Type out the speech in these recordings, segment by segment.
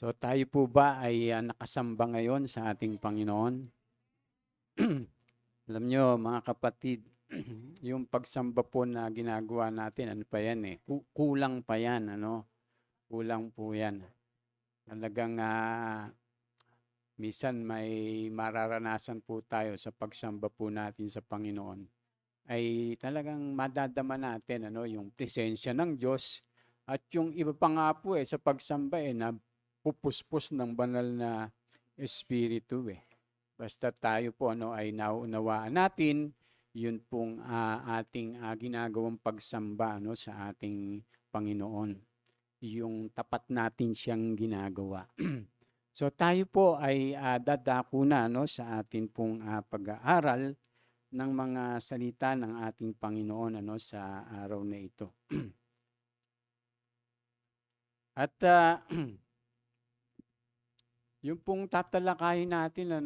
So tayo po ba ay nakasamba ngayon sa ating Panginoon? Alam nyo mga kapatid, yung pagsamba po na ginagawa natin, ano pa yan kulang pa yan, ano? Kulang po yan. Talagang minsan may mararanasan po tayo sa pagsamba po natin sa Panginoon. Ay talagang madadama natin yung presensya ng Diyos at yung iba pa nga po sa pagsamba na pupuspos ng banal na espiritu Basta tayo po ay nauunawaan natin yun pong ating ginagawang pagsamba sa ating Panginoon. Yung tapat natin siyang ginagawa. So tayo po ay dadako na sa atin pong pag-aaral ng mga salita ng ating Panginoon sa araw na ito. At yung pong tatalakayin natin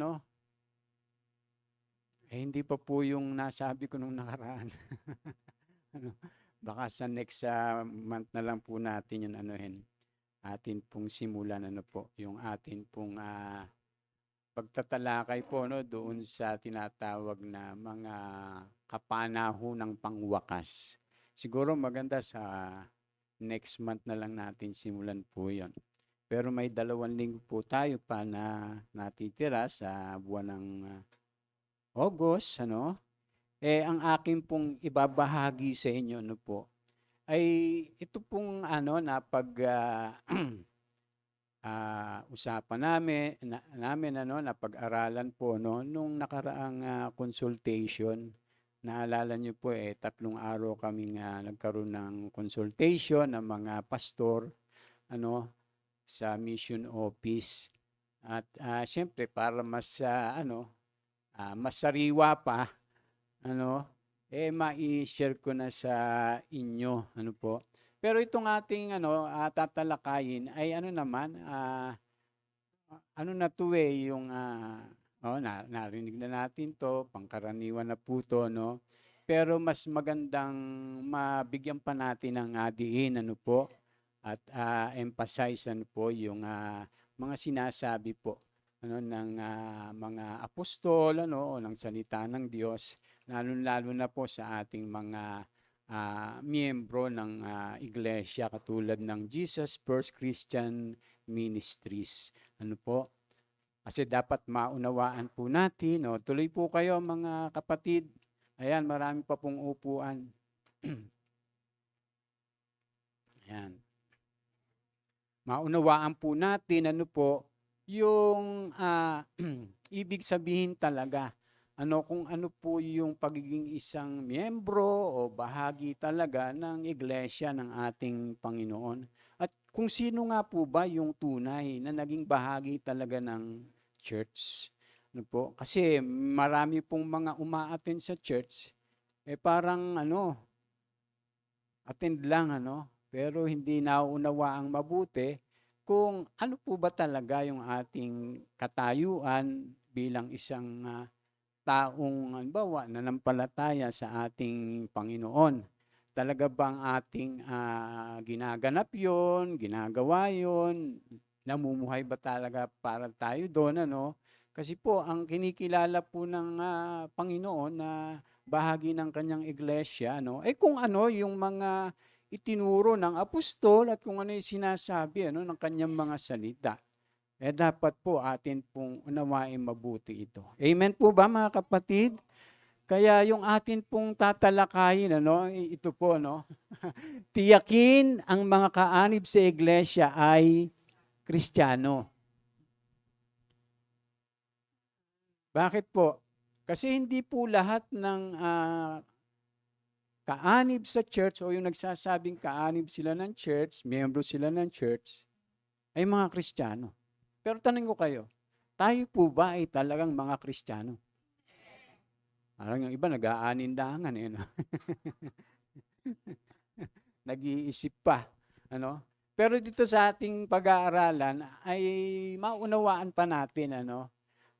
hindi pa po yung nasabi ko nung nakaraan. Baka sa next month na lang po natin yung atin pong simulan yung atin pong pagtatalakay po doon sa tinatawag na mga kapanahonang pangwakas. Siguro maganda sa next month na lang natin simulan po yon. Pero may 2 linggo po tayo pa na natitira sa buwan ng August, ang akin pong ibabahagi sa inyo ay ito pong na pag usapan namin na pag-aralan po nung nakaraang consultation. Naalala niyo po 3 araw kaming nagkaroon ng consultation ng mga pastor sa mission office. At siyempre para mas mas sariwa pa mai-share ko na sa inyo po. Pero itong ating tatalakayin ay naman na to yung narinig na natin to, pangkaraniwan na po to Pero mas magandang mabigyan pa natin ng diin po at emphasize po yung mga sinasabi po ng mga apostol o ng salita ng Diyos, lalo na po sa ating mga miyembro ng iglesia katulad ng Jesus First Christian Ministries. Po? Kasi dapat maunawaan po natin. Tuloy po kayo mga kapatid. Ayan, marami pa pong upuan. Ayan. Maunawaan po natin yung ibig sabihin talaga kung ano po yung pagiging isang miyembro o bahagi talaga ng iglesia ng ating Panginoon. At kung sino nga po ba yung tunay na naging bahagi talaga ng church. Po? Kasi marami pong mga uma-attend sa church, parang attend lang pero hindi nauunawaang mabuti kung ano po ba talaga yung ating katayuan bilang isang taong halimbawa nanampalataya sa ating Panginoon. Talaga bang ating ginaganap yon, ginagawa yon, namumuhay ba talaga para tayo doon Kasi po ang kinikilala po ng Panginoon na bahagi ng kanyang iglesia kung yung mga itinuro ng apostol at kung ano yung sinasabi ng kanyang mga salita. Dapat po atin pong unawain mabuti ito. Amen po ba mga kapatid? Kaya yung atin pong tatalakayin, ito po, tiyakin ang mga kaanib sa iglesia ay Kristiyano. Bakit po? Kasi hindi po lahat ng kaanib sa church o yung nagsasabing kaanib sila ng church, miyembro sila ng church, ay mga Kristiyano. Pero tanong ko kayo, tayo po ba ay talagang mga Kristiyano? Parang yung iba nag-aanindangan Nag-iisip pa. Pero dito sa ating pag-aaralan ay maunawaan pa natin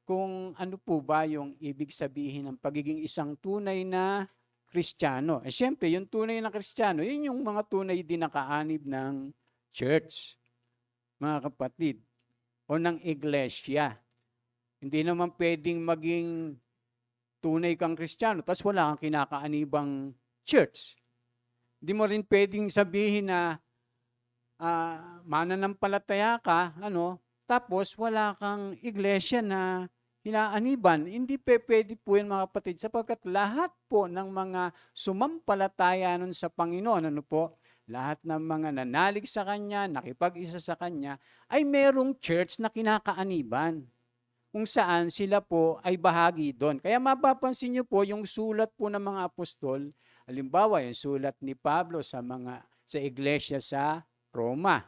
kung ano po ba yung ibig sabihin ng pagiging isang tunay na Kristiyano. Siyempre, yung tunay na Kristiyano, yun yung mga tunay din na kaanib ng church, mga kapatid. o ng iglesia. Hindi naman pwedeng maging tunay kang Kristiyano tapos wala kang kinakaanibang church. Hindi mo rin pwedeng sabihin na mananampalataya ka, tapos wala kang iglesia na hinaaniban. Hindi pwede po yan mga kapatid sapagkat lahat po ng mga sumampalataya nun sa Panginoon, lahat ng mga nanalig sa Kanya, nakipag-isa sa Kanya, ay merong church na kinakaaniban kung saan sila po ay bahagi doon. Kaya mapapansin niyo po yung sulat po ng mga apostol, halimbawa yung sulat ni Pablo sa iglesia sa Roma,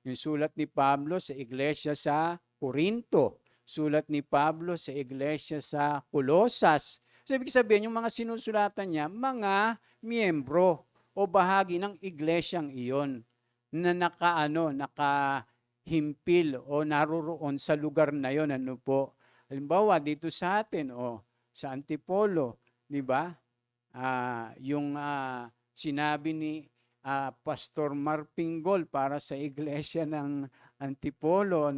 yung sulat ni Pablo sa iglesia sa Corinto, sulat ni Pablo sa iglesia sa Colosas. So, ibig sabihin, yung mga sinusulatan niya, mga miyembro o bahagi ng iglesyang iyon na nakahimpil o naroroon sa lugar na yon. Halimbawa, dito sa atin, sa Antipolo, di ba? Yung sinabi ni Pastor Marpingol para sa iglesia ng Antipolo,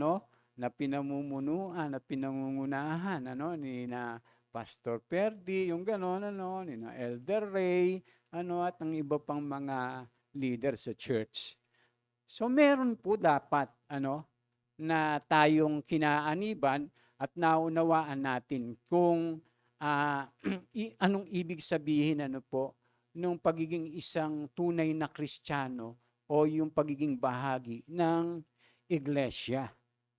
na pinamumunuan at pinangungunahan ni na Pastor Perdi, yung gano'n, ni na Elder Ray, at ang iba pang mga leader sa church. So meron po dapat na tayong kinaaniban at naunawaan natin kung anong ibig sabihin nung pagiging isang tunay na Kristiyano o yung pagiging bahagi ng iglesia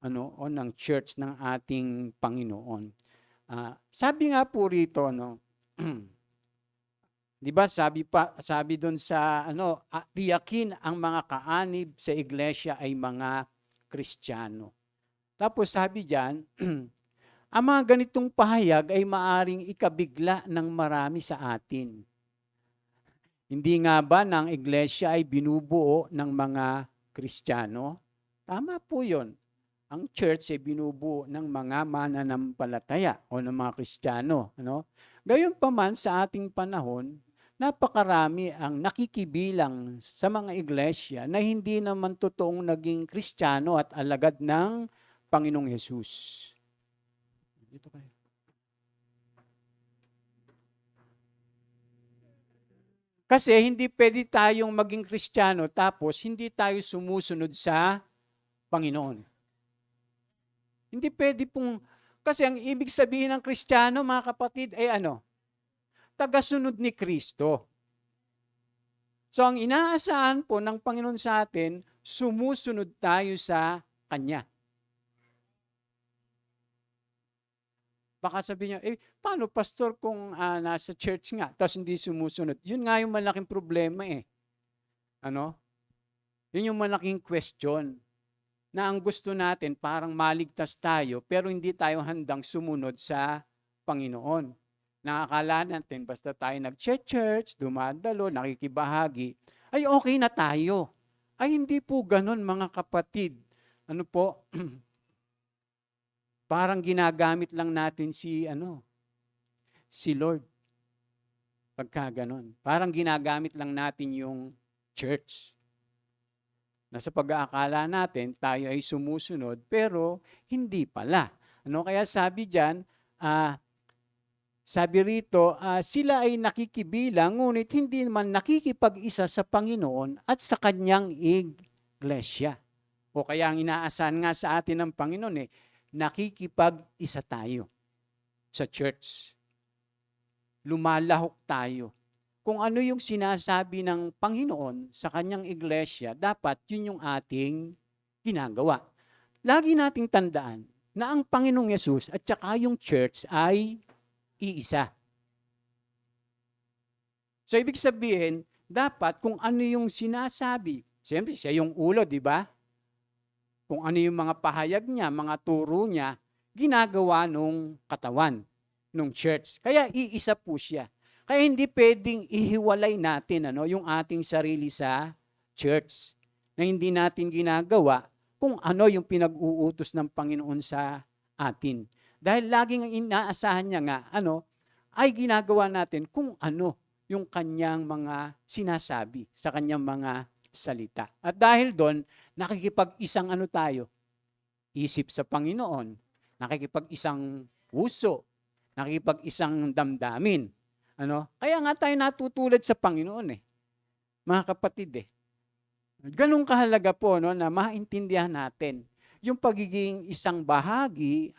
o ng church ng ating Panginoon. Sabi nga po rito, di ba sabi doon sa tiyakin ang mga kaanib sa iglesia ay mga Kristiyano. Tapos sabi diyan, ang mga ganitong pahayag ay maaring ikabigla ng marami sa atin. Hindi nga ba ng iglesia ay binubuo ng mga Kristiyano? Tama po yun. Ang church ay binubuo ng mga mananampalataya o ng mga Kristiyano. Gayunpaman sa ating panahon, napakarami ang nakikibilang sa mga iglesia na hindi naman totoong naging Kristiyano at alagad ng Panginoong Hesus. Dito kayo. Kasi hindi pwede tayong maging Kristiyano tapos hindi tayo sumusunod sa Panginoon. Hindi pwede pong, kasi ang ibig sabihin ng Kristiyano, mga kapatid, ay tagasunod ni Kristo. So ang inaasahan po ng Panginoon sa atin, sumusunod tayo sa Kanya. Baka sabihin niya, paano pastor kung nasa church nga, tapos hindi sumusunod? Yun nga yung malaking problema . Yun yung malaking question. Na ang gusto natin, parang maligtas tayo, pero hindi tayo handang sumunod sa Panginoon. Nakakala natin, basta tayo nag-church, dumadalo, nakikibahagi, ay okay na tayo. Ay hindi po ganun mga kapatid. Parang ginagamit lang natin si Lord. Pagka ganun. Parang ginagamit lang natin yung church. Nasa pag-aakala natin, tayo ay sumusunod, pero hindi pala. Kaya sabi diyan, sabi rito, sila ay nakikibilang, ngunit hindi naman nakikipag-isa sa Panginoon at sa Kanyang iglesia. O kaya ang inaasahan nga sa atin ng Panginoon, nakikipag-isa tayo sa church. Lumalahok tayo. Kung ano yung sinasabi ng Panginoon sa Kanyang iglesia, dapat yun yung ating ginagawa. Lagi nating tandaan na ang Panginoong Yesus at saka yung church ay iisa. So, ibig sabihin, dapat kung ano yung sinasabi, siyempre siya yung ulo, di ba? Kung ano yung mga pahayag niya, mga turo niya, ginagawa nung katawan, nung church. Kaya iisa po siya. Kaya hindi pwedeng ihiwalay natin yung ating sarili sa church na hindi natin ginagawa kung ano yung pinag-uutos ng Panginoon sa atin. Dahil laging inaasahan niya nga, ay ginagawa natin kung ano yung kanyang mga sinasabi sa kanyang mga salita. At dahil doon, nakikipag-isang tayo? isip sa Panginoon, nakikipag-isang puso, nakikipag-isang damdamin. Kaya nga tayo natutulad sa Panginoon mga kapatid Ganun kahalaga po na maintindihan natin yung pagiging isang bahagi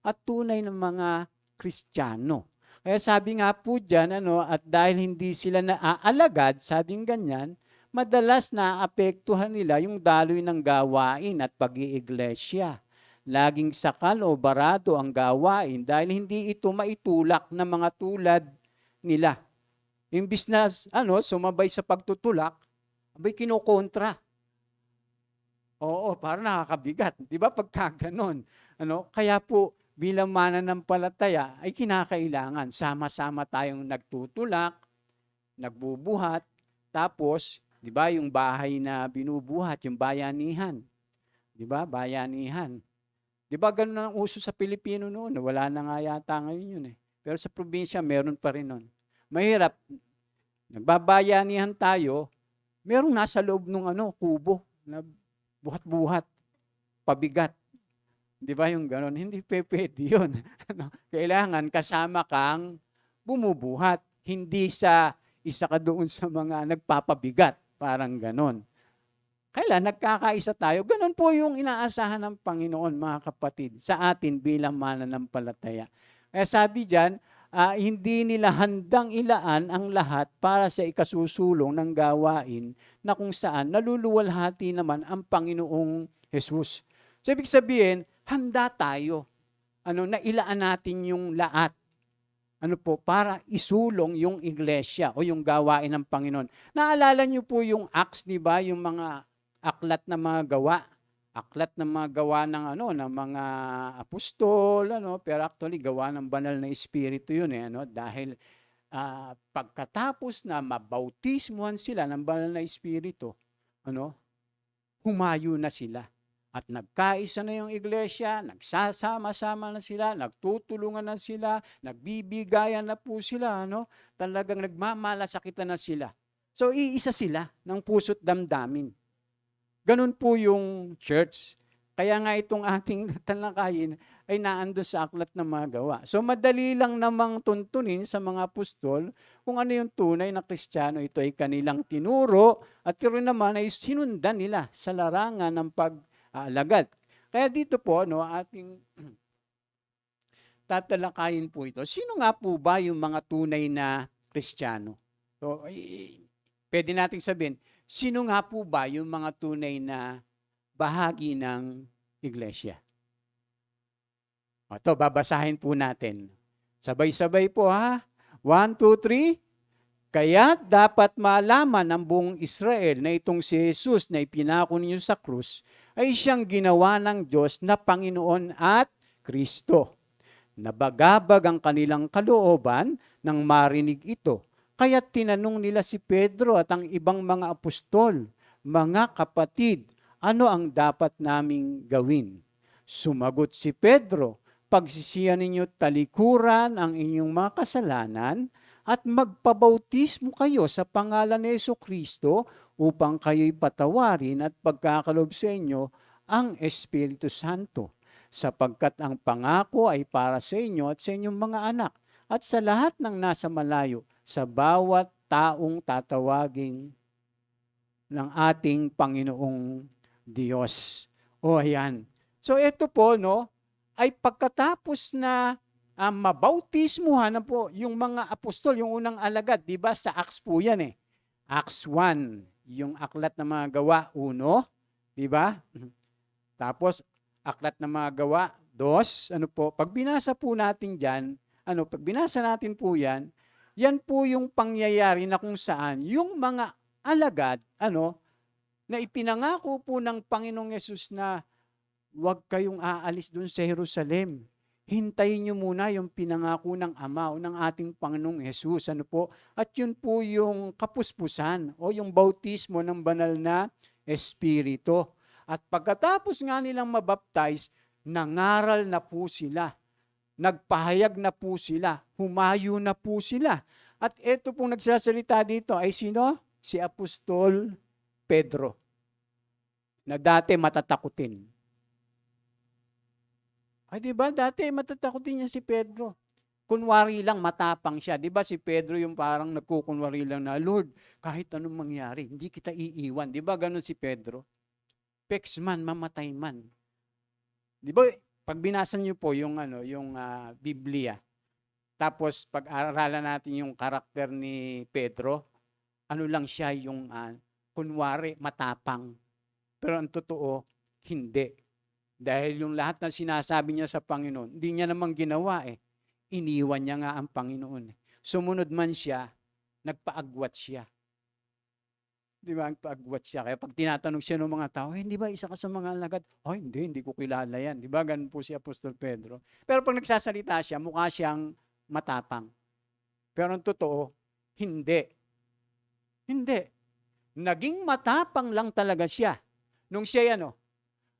at tunay ng mga Kristiyano. Kaya sabi nga po diyan at dahil hindi sila naaalagad, sabing ganyan, madalas naapektuhan nila yung daloy ng gawain at pag-iiglesia. Laging sakal o barado ang gawain dahil hindi ito maitulak ng mga tulad nila. Imbis na sumabay sa pagtutulak, abay kinokontra. Oo, parang nakakabigat. Di ba pagka ganon? Kaya po, bilang mananampalataya ay kinakailangan. Sama-sama tayong nagtutulak, nagbubuhat, tapos, di ba yung bahay na binubuhat, yung bayanihan. Di ba? Bayanihan. Di ba ganun ang uso sa Pilipino noon? Wala na nga yata ngayon yun Pero sa probinsya, meron pa rin noon. Mahirap. Nagbabayanihan tayo, merong nasa loob ng kubo na buhat-buhat, pabigat. Di ba yung gano'n? Hindi pwede yun. Kailangan kasama kang bumubuhat. Hindi isa ka doon sa mga nagpapabigat. Parang gano'n. Kailan nagkakaisa tayo? Ganon po yung inaasahan ng Panginoon, mga kapatid, sa atin bilang mananampalataya. Kaya sabi diyan, hindi nila handang ilaan ang lahat para sa ikasusulong ng gawain na kung saan naluluwalhati naman ang Panginoong Jesus. So, ibig sabihin, handa tayo na ilaan natin yung lahat para isulong yung iglesia o yung gawain ng Panginoon. Naalala niyo po yung Acts, di ba? Yung mga aklat na mga gawa. Aklat na mga gawa ng ng mga apostol, pero actually gawa ng banal na espiritu yun dahil pagkatapos na mabautismuhan sila ng banal na espiritu, humayo na sila. At nagkaisa na yung iglesia, nagsasama-sama na sila, nagtutulungan na sila, nagbibigayan na po sila, talagang nagmamalasakitan na sila. So, iisa sila ng puso't damdamin. Ganun po yung church. Kaya nga itong ating talakayin ay naandun sa aklat ng mga gawa. So, madali lang namang tuntunin sa mga apostol kung ano yung tunay na Kristiyano. Ito ay kanilang tinuro at ito naman ay sinundan nila sa larangan ng pag-alagad. Kaya dito po, ating tatalakayin po ito. Sino nga po ba yung mga tunay na Kristiyano? So, pwede nating sabihin, sino nga po ba yung mga tunay na bahagi ng iglesia? Ito, babasahin po natin. Sabay-sabay po 1, 2, 3. Kaya dapat malaman ng buong Israel na itong si Jesus na ipinako ninyo sa krus ay siyang ginawa ng Diyos na Panginoon at Kristo. Nabagabag ang kanilang kalooban nang marinig ito. Kaya tinanong nila si Pedro at ang ibang mga apostol, mga kapatid, ano ang dapat naming gawin? Sumagot si Pedro, pagsisiyan ninyo talikuran ang inyong mga kasalanan at magpabautismo kayo sa pangalan ni Jesucristo upang kayo'y patawarin at pagkakalob sa inyo ang Espiritu Santo. Sapagkat ang pangako ay para sa inyo at sa inyong mga anak at sa lahat ng nasa malayo, sa bawat taong tatawagin ng ating Panginoong Diyos. Ayan. So ito po, ay pagkatapos na mabautismuhan na po yung mga apostol, yung unang alagad, di ba? Sa Acts po yan Acts 1, yung aklat ng mga gawa 1, di ba? Tapos, aklat ng mga gawa 2, pag binasa po natin dyan, pag binasa natin po yan po yung pangyayari na kung saan yung mga alagad, na ipinangako po ng Panginoong Yesus na huwag kayong aalis doon sa Jerusalem. Hintayin nyo muna yung pinangako ng Ama o ng ating Panginoong Yesus. At yun po yung kapuspusan o yung bautismo ng banal na Espiritu. At pagkatapos nga nilang mabaptize, nangaral na po sila. Nagpahayag na po sila, humayo na po sila. At ito pong nagsasalita dito ay sino? Si Apostol Pedro, na dati matatakutin. Ay, di ba? Dati matatakot din yan si Pedro. Kunwari lang, matapang siya. Di ba si Pedro yung parang nagkukunwari lang na, Lord, kahit anong mangyari, hindi kita iiwan. Di ba ganun si Pedro? Pex man, mamatay man. Di ba, pag binasa niyo po yung, yung Biblia, tapos pag-aaralan natin yung karakter ni Pedro, ano lang siya yung kunwari matapang. Pero ang totoo, hindi. Dahil yung lahat na sinasabi niya sa Panginoon, hindi niya naman ginawa eh. Iniwan niya nga ang Panginoon. Sumunod man siya, nagpaagwat siya. Di ba? Nagpaagwat siya. Kaya pag tinatanong siya ng mga tao, hindi ba isa ka sa mga alagad? Oh, hindi ko kilala yan. Di ba? Ganun po si Apostol Pedro. Pero pag nagsasalita siya, mukha siyang matapang. Pero ang totoo, hindi. Hindi. Naging matapang lang talaga siya nung siya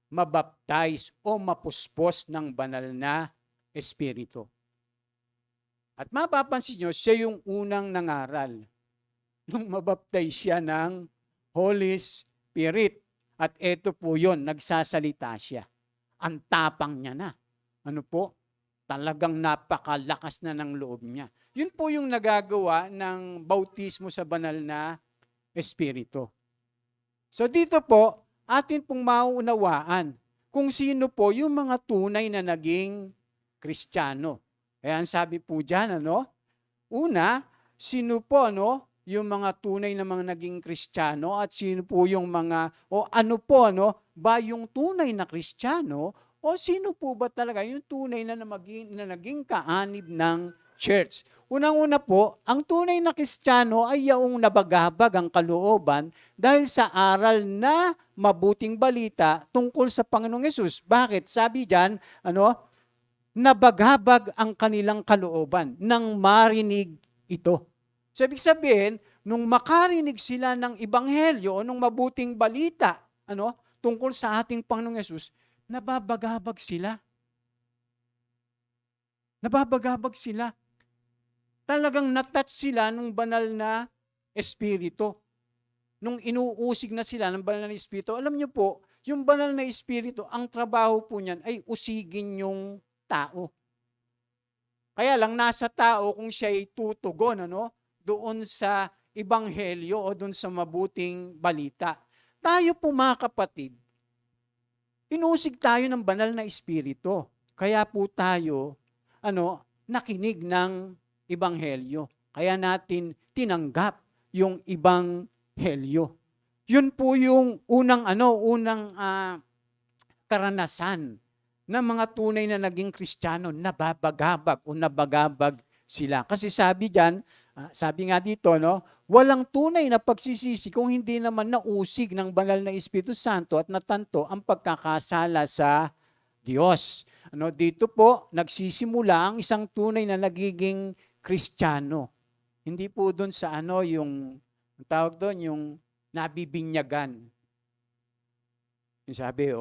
mabaptize o mapuspos ng banal na Espiritu. At mapapansin nyo, siya yung unang nangaral nung mabaptize siya ng Holy Spirit. At eto po yon, nagsasalita siya. Ang tapang niya na. Ano po? Talagang napakalakas na ng loob niya. Yun po yung nagagawa ng bautismo sa banal na Espiritu. So dito po, atin pong mauunawaan kung sino po yung mga tunay na naging Kristiyano. Kaya ang sabi po dyan, una, sino po, yung mga tunay na mga naging Kristiyano at sino po yung mga, o ano po, ba yung tunay na Kristiyano o sino po ba talaga yung tunay na naging kaanib ng church. Unang-una po, ang tunay na Kristiyano ay yaong nabagabag ang kalooban dahil sa aral na mabuting balita tungkol sa Panginoong Hesus. Bakit? Sabi diyan, nabagabag ang kanilang kalooban nang marinig ito. So, ibig sabihin, nung makarinig sila ng ebanghelyo o nung mabuting balita, tungkol sa ating Panginoong Hesus, nababagabag sila. Nababagabag sila. Talagang natouch sila nung banal na Espiritu. Nung inuusig na sila ng banal na Espiritu, alam niyo po, yung banal na Espiritu, ang trabaho po niyan ay usigin yung tao. Kaya lang nasa tao kung siya ay tutugon, doon sa ebanghelyo o doon sa mabuting balita. Tayo po mga kapatid, inusig tayo ng banal na Espiritu. Kaya po tayo, nakinig ng ebanghelyo. Kaya natin tinanggap yung ebanghelyo. Yun po yung unang karanasan ng mga tunay na naging Kristiyano, nababagabag o nabagabag sila. Kasi sabi diyan, sabi nga dito, walang tunay na pagsisisi kung hindi naman nausig ng banal na Espiritu Santo at natanto ang pagkakasala sa Diyos. Dito po, nagsisimula ang isang tunay na nagiging Kristiyano. Hindi po doon sa yung tawag doon, yung nabibinyagan. Yung sabi,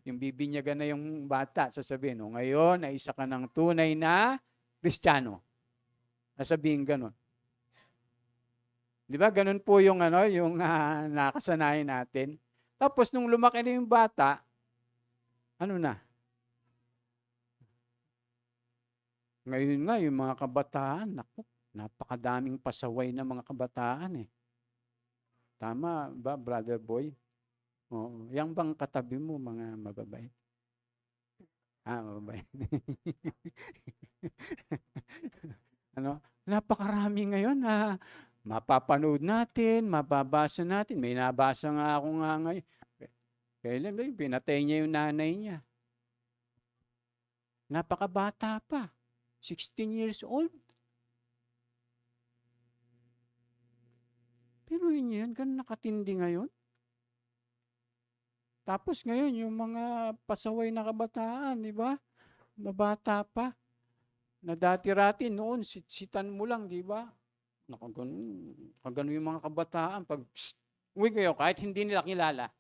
yung bibinyagan na yung bata, sasabihin, ngayon ay isa ka ng tunay na Kristiyano. Sasabihin ganun. Di ba? Ganun po yung nakasanayan natin. Tapos nung lumaki na yung bata, ngayon nga, yung mga kabataan, napakadaming pasaway na mga kabataan eh. Tama ba, brother boy? Oo. Yang bang katabi mo, mga mababait? Mababait. Napakarami ngayon na mapapanood natin, mababasa natin. May nabasa nga ako nga ngayon. Kailan ba yung pinatay niya yung nanay niya? Napakabata pa. 16 years old. Pero yun, ganun nakatindi ngayon. Tapos ngayon, yung mga pasaway na kabataan, di ba? Mabata pa. Na dati-rati noon, sitan mo lang, di ba? Nakagano yung mga kabataan. Pag, uwi kayo, kahit hindi nila kilala.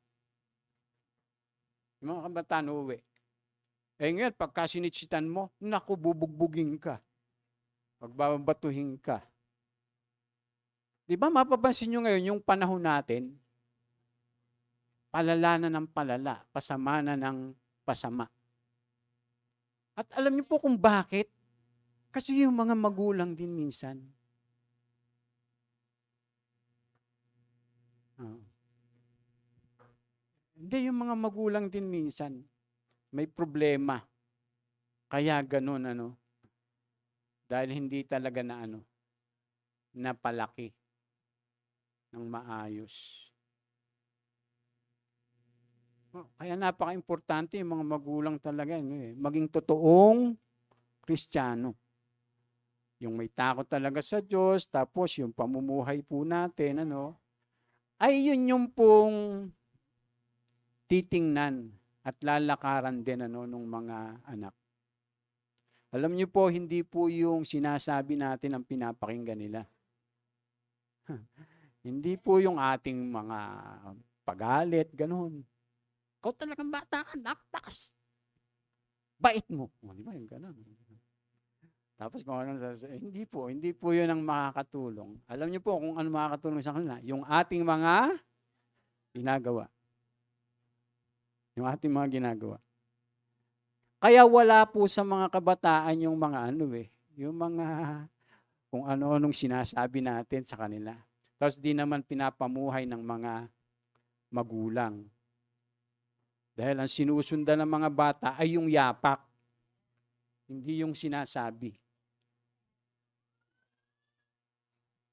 Yung mga kabataan, uwi. Ngayon, pagka sinitsitan mo, bubugbugin ka. Pagbabatuhin ka. Di ba mapapansin nyo ngayon yung panahon natin, palala na ng palala, pasama na ng pasama. At alam niyo po kung bakit? Kasi yung mga magulang din minsan. Oh. Hindi, yung mga magulang din minsan, may problema. Kaya ganun, dahil hindi talaga napalaki ng maayos. Kaya napaka-importante yung mga magulang talaga, maging totoong Kristiyano. Yung may takot talaga sa Diyos, tapos yung pamumuhay po natin, ay yun yung pong titingnan at lalakaran din ng mga anak. Alam niyo po, hindi po yung sinasabi natin ang pinapakinggan nila. Hindi po yung ating mga pagalit, ganun. Ikaw talagang bata ka, naptakas. Bait mo. Di ba yung ganun? Tapos kung ano, hindi po yun ang makakatulong. Alam niyo po kung ano makakatulong sa kanila? Yung ating mga ginagawa. Yung ating mga ginagawa. Kaya wala po sa mga kabataan yung mga yung mga kung ano-anong sinasabi natin sa kanila. Tapos di naman pinapamuhay ng mga magulang. Dahil ang sinusundan ng mga bata ay yung yapak, hindi yung sinasabi.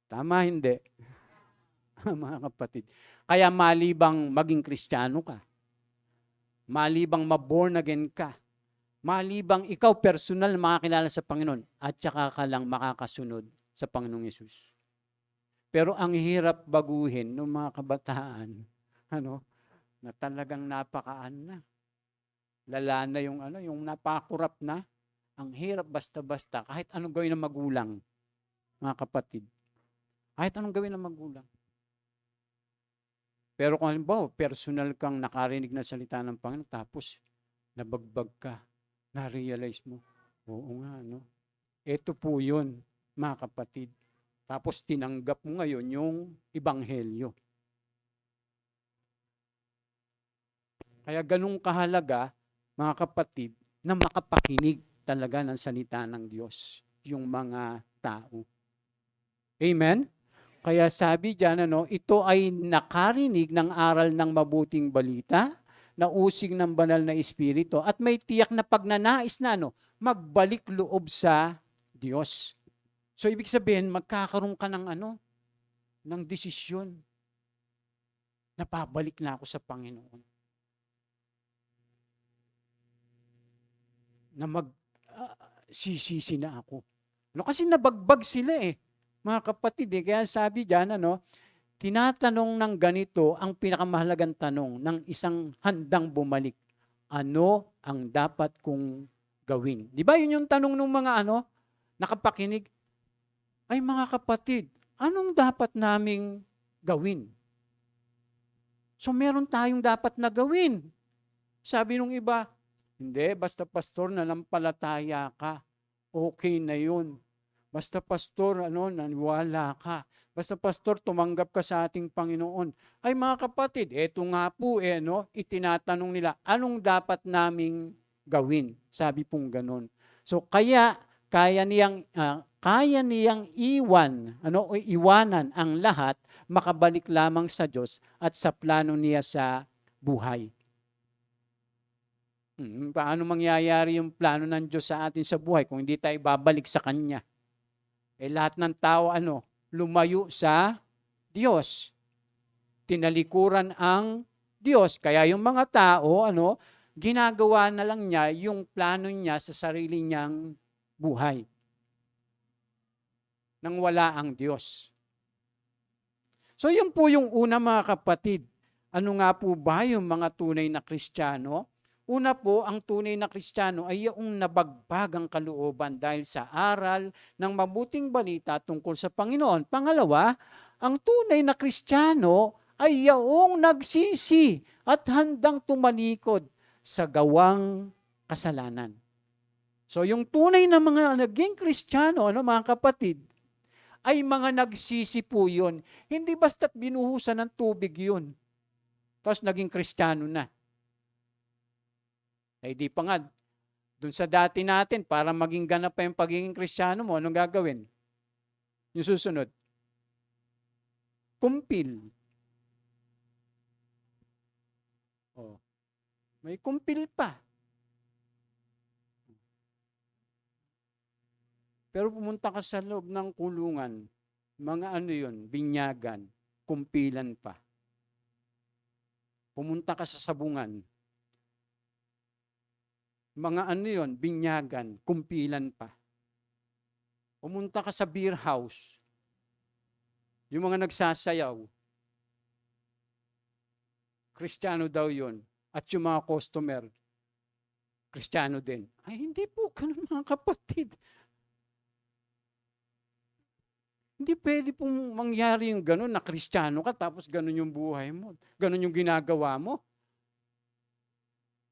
Tama, hindi? Mga kapatid. Kaya malibang maging Kristiyano ka, malibang ma-born again ka, malibang ikaw personal makakilala sa Panginoon, at saka ka lang makakasunod sa Panginoong Yesus. Pero ang hirap baguhin ng mga kabataan, na talagang napakaan na. Lala na yung napakurap na. Ang hirap basta-basta, kahit anong gawin ng magulang, mga kapatid. Kahit anong gawin ng magulang. Pero kung halimbawa, personal kang nakarinig na salita ng Panginoon, tapos nabagbag ka, na-realize mo, oo nga, Ito po yun, mga kapatid. Tapos tinanggap mo ngayon yung Ebanghelyo. Kaya ganun kahalaga, mga kapatid, na makapakinig talaga ng salita ng Diyos, yung mga tao. Amen? Kaya sabi diyan, ito ay nakarinig ng aral ng mabuting balita, na usig ng banal na espiritu, at may tiyak na pagnanais na magbalik loob sa Diyos. So ibig sabihin, magkakaroon ka ng desisyon na pabalik na ako sa Panginoon. Na sisisi na ako. Kasi nabagbag sila mga kapatid. Kaya sabi diyan, tinatanong ng ganito ang pinakamahalagang tanong ng isang handang bumalik. Ano ang dapat kong gawin? Di ba yun yung tanong ng mga nakapakinig? Ay mga kapatid, anong dapat naming gawin? So meron tayong dapat na gawin. Sabi nung iba, hindi, basta pastor, nanampalataya ka. Okay na yun. Basta pastor, naniwala ka. Basta pastor, tumanggap ka sa ating Panginoon. Ay mga kapatid, eto nga po itinatanong nila, anong dapat naming gawin? Sabi pong ganun. So kaya niyang iwanan ang lahat, makabalik lamang sa Diyos at sa plano niya sa buhay. Paano mangyayari yung plano ng Diyos sa atin sa buhay kung hindi tayo babalik sa Kanya? Lahat ng tao, lumayo sa Diyos. Tinalikuran ang Diyos. Kaya yung mga tao, ginagawa na lang niya yung plano niya sa sarili niyang buhay. Nang wala ang Diyos. So yun po yung una, mga kapatid. Ano nga po ba yung mga tunay na Kristiyano? Una po, ang tunay na Kristiyano ay yung nabagbag ang kalooban dahil sa aral ng mabuting balita tungkol sa Panginoon. Pangalawa, ang tunay na Kristiyano ay yung nagsisi at handang tumalikod sa gawang kasalanan. So yung tunay na mga naging Kristiyano, mga kapatid, ay mga nagsisi po yun. Hindi basta't binuhusan ng tubig yun. Tapos naging Kristiyano na. Ay di pa nga, Doon sa dati natin, para maging ganap pa yung pagiging Kristiyano mo, anong gagawin? Yung susunod, kumpil. Oh, may kumpil pa. Pero pumunta ka sa loob ng kulungan, mga ano yun, binyagan, kumpilan pa. Pumunta ka sa sabungan, mga ano yun, binyagan, kumpilan pa. Pumunta ka sa beer house, yung mga nagsasayaw, Kristiyano daw yun. At yung mga customer, Kristiyano din. Ay, hindi po ganun mga kapatid. Hindi pwede pong mangyari yung ganun na Kristiyano ka tapos ganun yung buhay mo. Ganun yung ginagawa mo.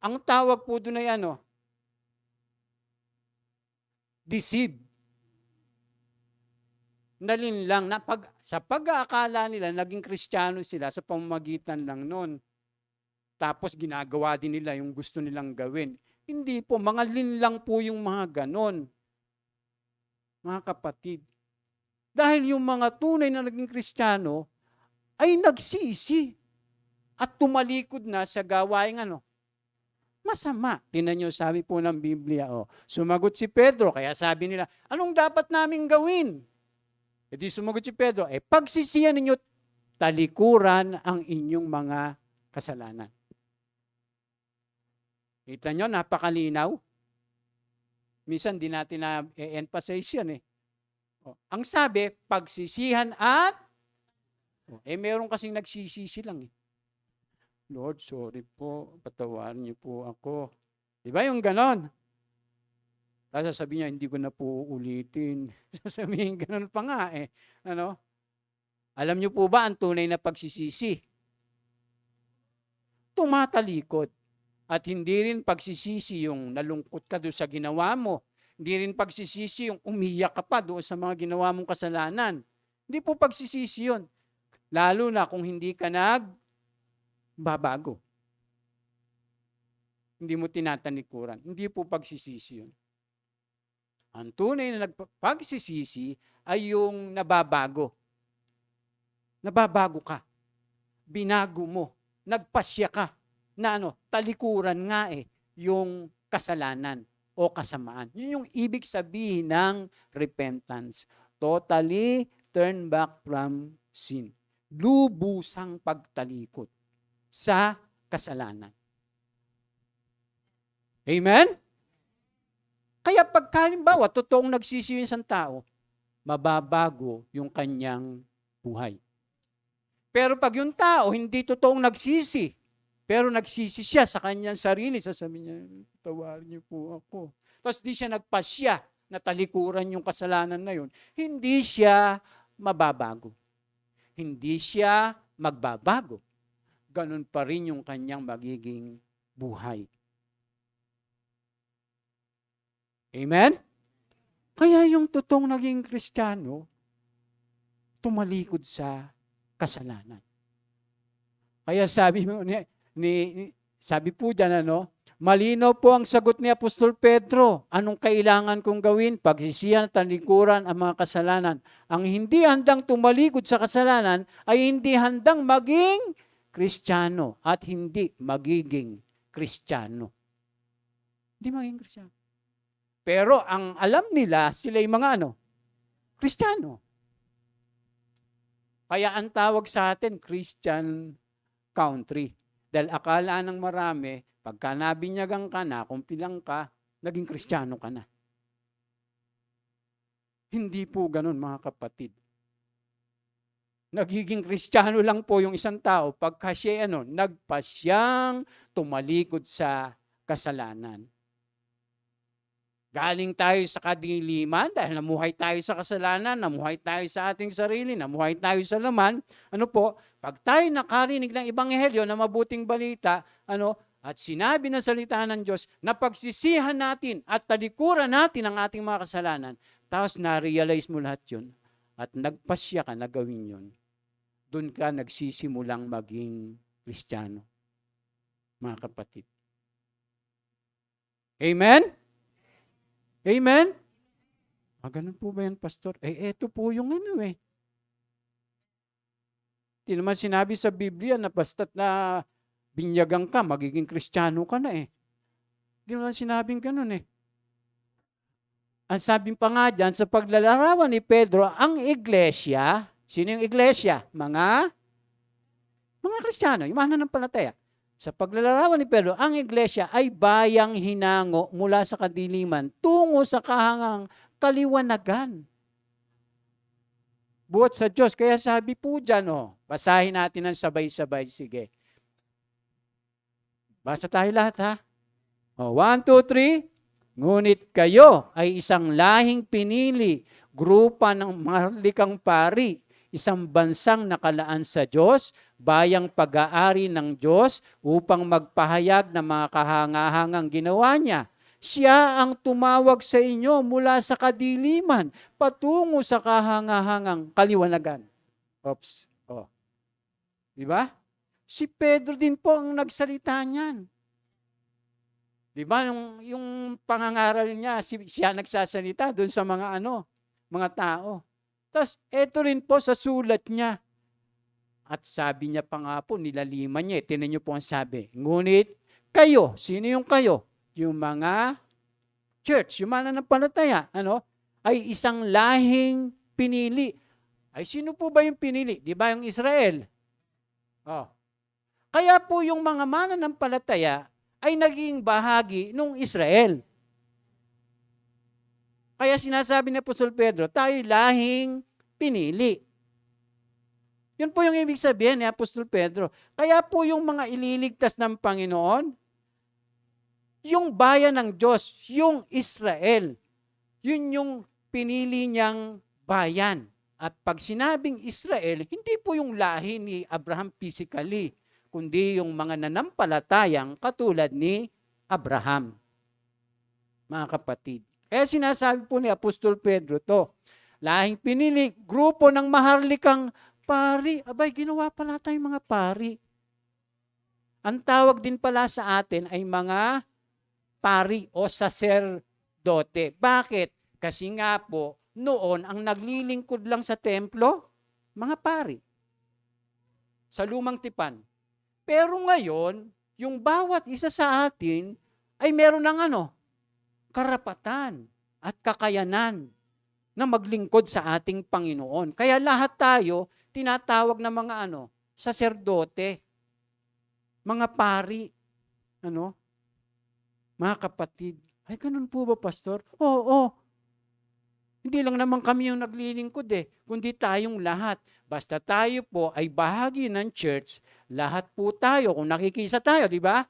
Ang tawag po doon ay ano? Deceive. Nalinlang na sa pag-aakala nila, naging Kristiyano sila sa pamamagitan lang nun. Tapos ginagawa din nila yung gusto nilang gawin. Hindi po, mga linlang po yung mga ganon. Mga kapatid. Dahil yung mga tunay na naging Kristiyano ay nagsisi at tumalikod na sa gawaing ano? Masama. Tingnan nyo, sabi po ng Biblia, sumagot si Pedro, kaya sabi nila, anong dapat naming gawin? E di sumagot si Pedro, pagsisihan ninyo, talikuran ang inyong mga kasalanan. Kita nyo, napakalinaw. Minsan, di natin na-emphasize yan eh. Ang sabi, pagsisihan at, meron kasing nagsisisi lang eh. Lord, sorry po, patawarin niyo po ako. Di ba yung ganon? Tapos sasabihin niya, hindi ko na po uulitin. Sasabihin, ganon pa nga eh. Ano? Alam niyo po ba ang tunay na pagsisisi? Tumatalikod. At hindi rin pagsisisi yung nalungkot ka doon sa ginawa mo. Hindi rin pagsisisi yung umiyak ka pa doon sa mga ginawa mong kasalanan. Hindi po pagsisisi yun. Lalo na kung hindi ka nagbabago. Hindi mo tinatanikuran. Hindi po pagsisisi yun. Ang tunay na pagsisisi ay yung nababago. Nababago ka. Binago mo. Nagpasya ka. Na talikuran nga yung kasalanan o kasamaan. Yun yung ibig sabihin ng repentance. Totally turn back from sin. Lubusang pagtalikod sa kasalanan. Amen? Kaya pagkalimbawa, totoong nagsisi yung isang tao, mababago yung kanyang buhay. Pero pag yung tao hindi totoong nagsisi, pero nagsisi siya sa kanyang sarili, sasabihin niya, tawarin niyo po ako. Tapos di siya nagpasya na talikuran yung kasalanan na yun, hindi siya mababago. Hindi siya magbabago. Ganun pa rin yung kanyang magiging buhay. Amen? Kaya yung totoong naging Kristiyano, tumalikod sa kasalanan. Kaya sabi mo sabi po dyan, malinaw po ang sagot ni Apostol Pedro. Anong kailangan kong gawin? Pagsisihan at talikuran ang mga kasalanan. Ang hindi handang tumalikod sa kasalanan ay hindi handang maging Kristiyano at hindi magiging Kristiyano. Hindi maging Kristiyano. Pero ang alam nila, sila yung mga Kristiyano. Kaya ang tawag sa atin, Christian country. Dahil akala ng marami, pagka nabinyagan ka na, kumpilang ka, naging Kristiyano ka na. Hindi po ganun, mga kapatid. Nagiging Kristiyano lang po yung isang tao pagka siya nagpasyang tumalikod sa kasalanan. Galing tayo sa kadiliman dahil namuhay tayo sa kasalanan, namuhay tayo sa ating sarili, namuhay tayo sa laman. Pag tayo nakarinig ng ebanghelyo na mabuting balita, at sinabi ng salita ng Diyos na pagsisihan natin at talikuran natin ang ating mga kasalanan, tapos na-realize mo lahat yun at nagpasya ka na gawin yun, doon ka nagsisimulang maging Kristiyano, mga kapatid. Amen? Amen? Ganun po ba yan, Pastor? Eto po yung ano eh. Di naman sinabi sa Biblia na basta't na binyagang ka, magiging Kristiyano ka na eh. Di naman sinabing ganun eh. Ang sabi pa nga dyan, sa paglalarawan ni Pedro, ang iglesia, sino yung iglesia? Mga Kristiyano, yung mananampalataya. Sa paglalarawan ni Pedro, ang iglesia ay bayang hinango mula sa kadiliman tungo sa kahangang kaliwanagan. Buhat sa Diyos. Kaya sabi po dyan, basahin natin ng sabay-sabay. Sige. Basa tayo lahat ha. 1, 2, 3. Ngunit kayo ay isang lahing pinili, grupa ng maharlikang pari, isang bansang nakalaan sa Diyos, bayang pag-aari ng Diyos upang magpahayag ng mga kahangahangang ginawa niya. Siya ang tumawag sa inyo mula sa kadiliman patungo sa kahangahangang kaliwanagan. Oops. Di ba? Si Pedro din po ang nagsalita niyan. Di ba? Yung pangangaral niya, siya nagsasalita doon sa mga tao. Tapos, eto rin po sa sulat niya. At sabi niya pa nga po, nilaliman niya. Tinan niyo po ang sabi. Ngunit, kayo, sino yung kayo? Yung mga church, yung mananampalataya, ay isang lahing pinili. Ay, sino po ba yung pinili? Di ba yung Israel? Kaya po yung mga mananampalataya ay naging bahagi ng Israel. Kaya sinasabi ni Apostol Pedro, tayo lahing pinili. Yun po yung ibig sabihin ni Apostol Pedro. Kaya po yung mga ililigtas ng Panginoon, yung bayan ng Diyos, yung Israel, yun yung pinili niyang bayan. At pag sinabing Israel, hindi po yung lahi ni Abraham physically, kundi yung mga nanampalatayang katulad ni Abraham. Mga kapatid. Kaya sinasabi po ni Apostol Pedro to, lahing pinili, grupo ng maharlikang pari. Abay, ginawa pala tayong mga pari. Ang tawag din pala sa atin ay mga pari o saserdote. Bakit? Kasi nga po, noon ang naglilingkod lang sa templo, mga pari. Sa lumang tipan. Pero ngayon, yung bawat isa sa atin ay meron ng karapatan at kakayanan na maglingkod sa ating Panginoon. Kaya lahat tayo tinatawag na mga saserdote, mga pari, mga kapatid. Ay, ganun po ba, Pastor? Oo. Hindi lang naman kami yung naglilingkod kundi tayong lahat. Basta tayo po ay bahagi ng church, lahat po tayo, kung nakikisa tayo, di ba?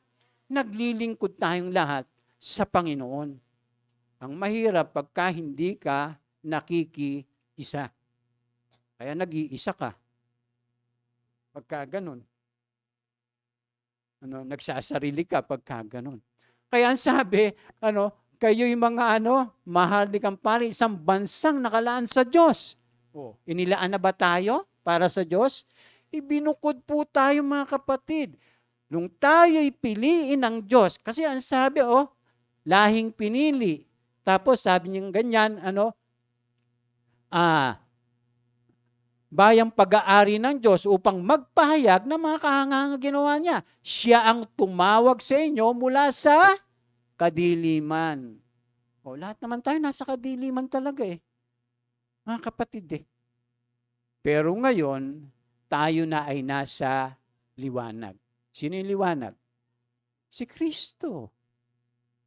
Naglilingkod tayong lahat sa Panginoon. Ang mahirap pagka hindi ka nakikiisa. Kaya nag-iisa ka. Pagka ganun. Nagsasarili ka pagka ganun. Kaya ang sabi, kayo yung mga maharlikang pari, isang bansang nakalaan sa Diyos. Inilaan na ba tayo para sa Diyos? Ibinukod po tayo mga kapatid. Nung tayo'y piliin ng Diyos, kasi ang sabi, lahing pinili. Tapos sabi niya ganyan, bayang pag-aari ng Diyos upang magpahayag ng mga kahangahangang ginawa niya. Siya ang tumawag sa inyo mula sa kadiliman. Lahat naman tayo nasa kadiliman talaga mga kapatid Pero ngayon, tayo na ay nasa liwanag. Sino yung liwanag? Si Kristo.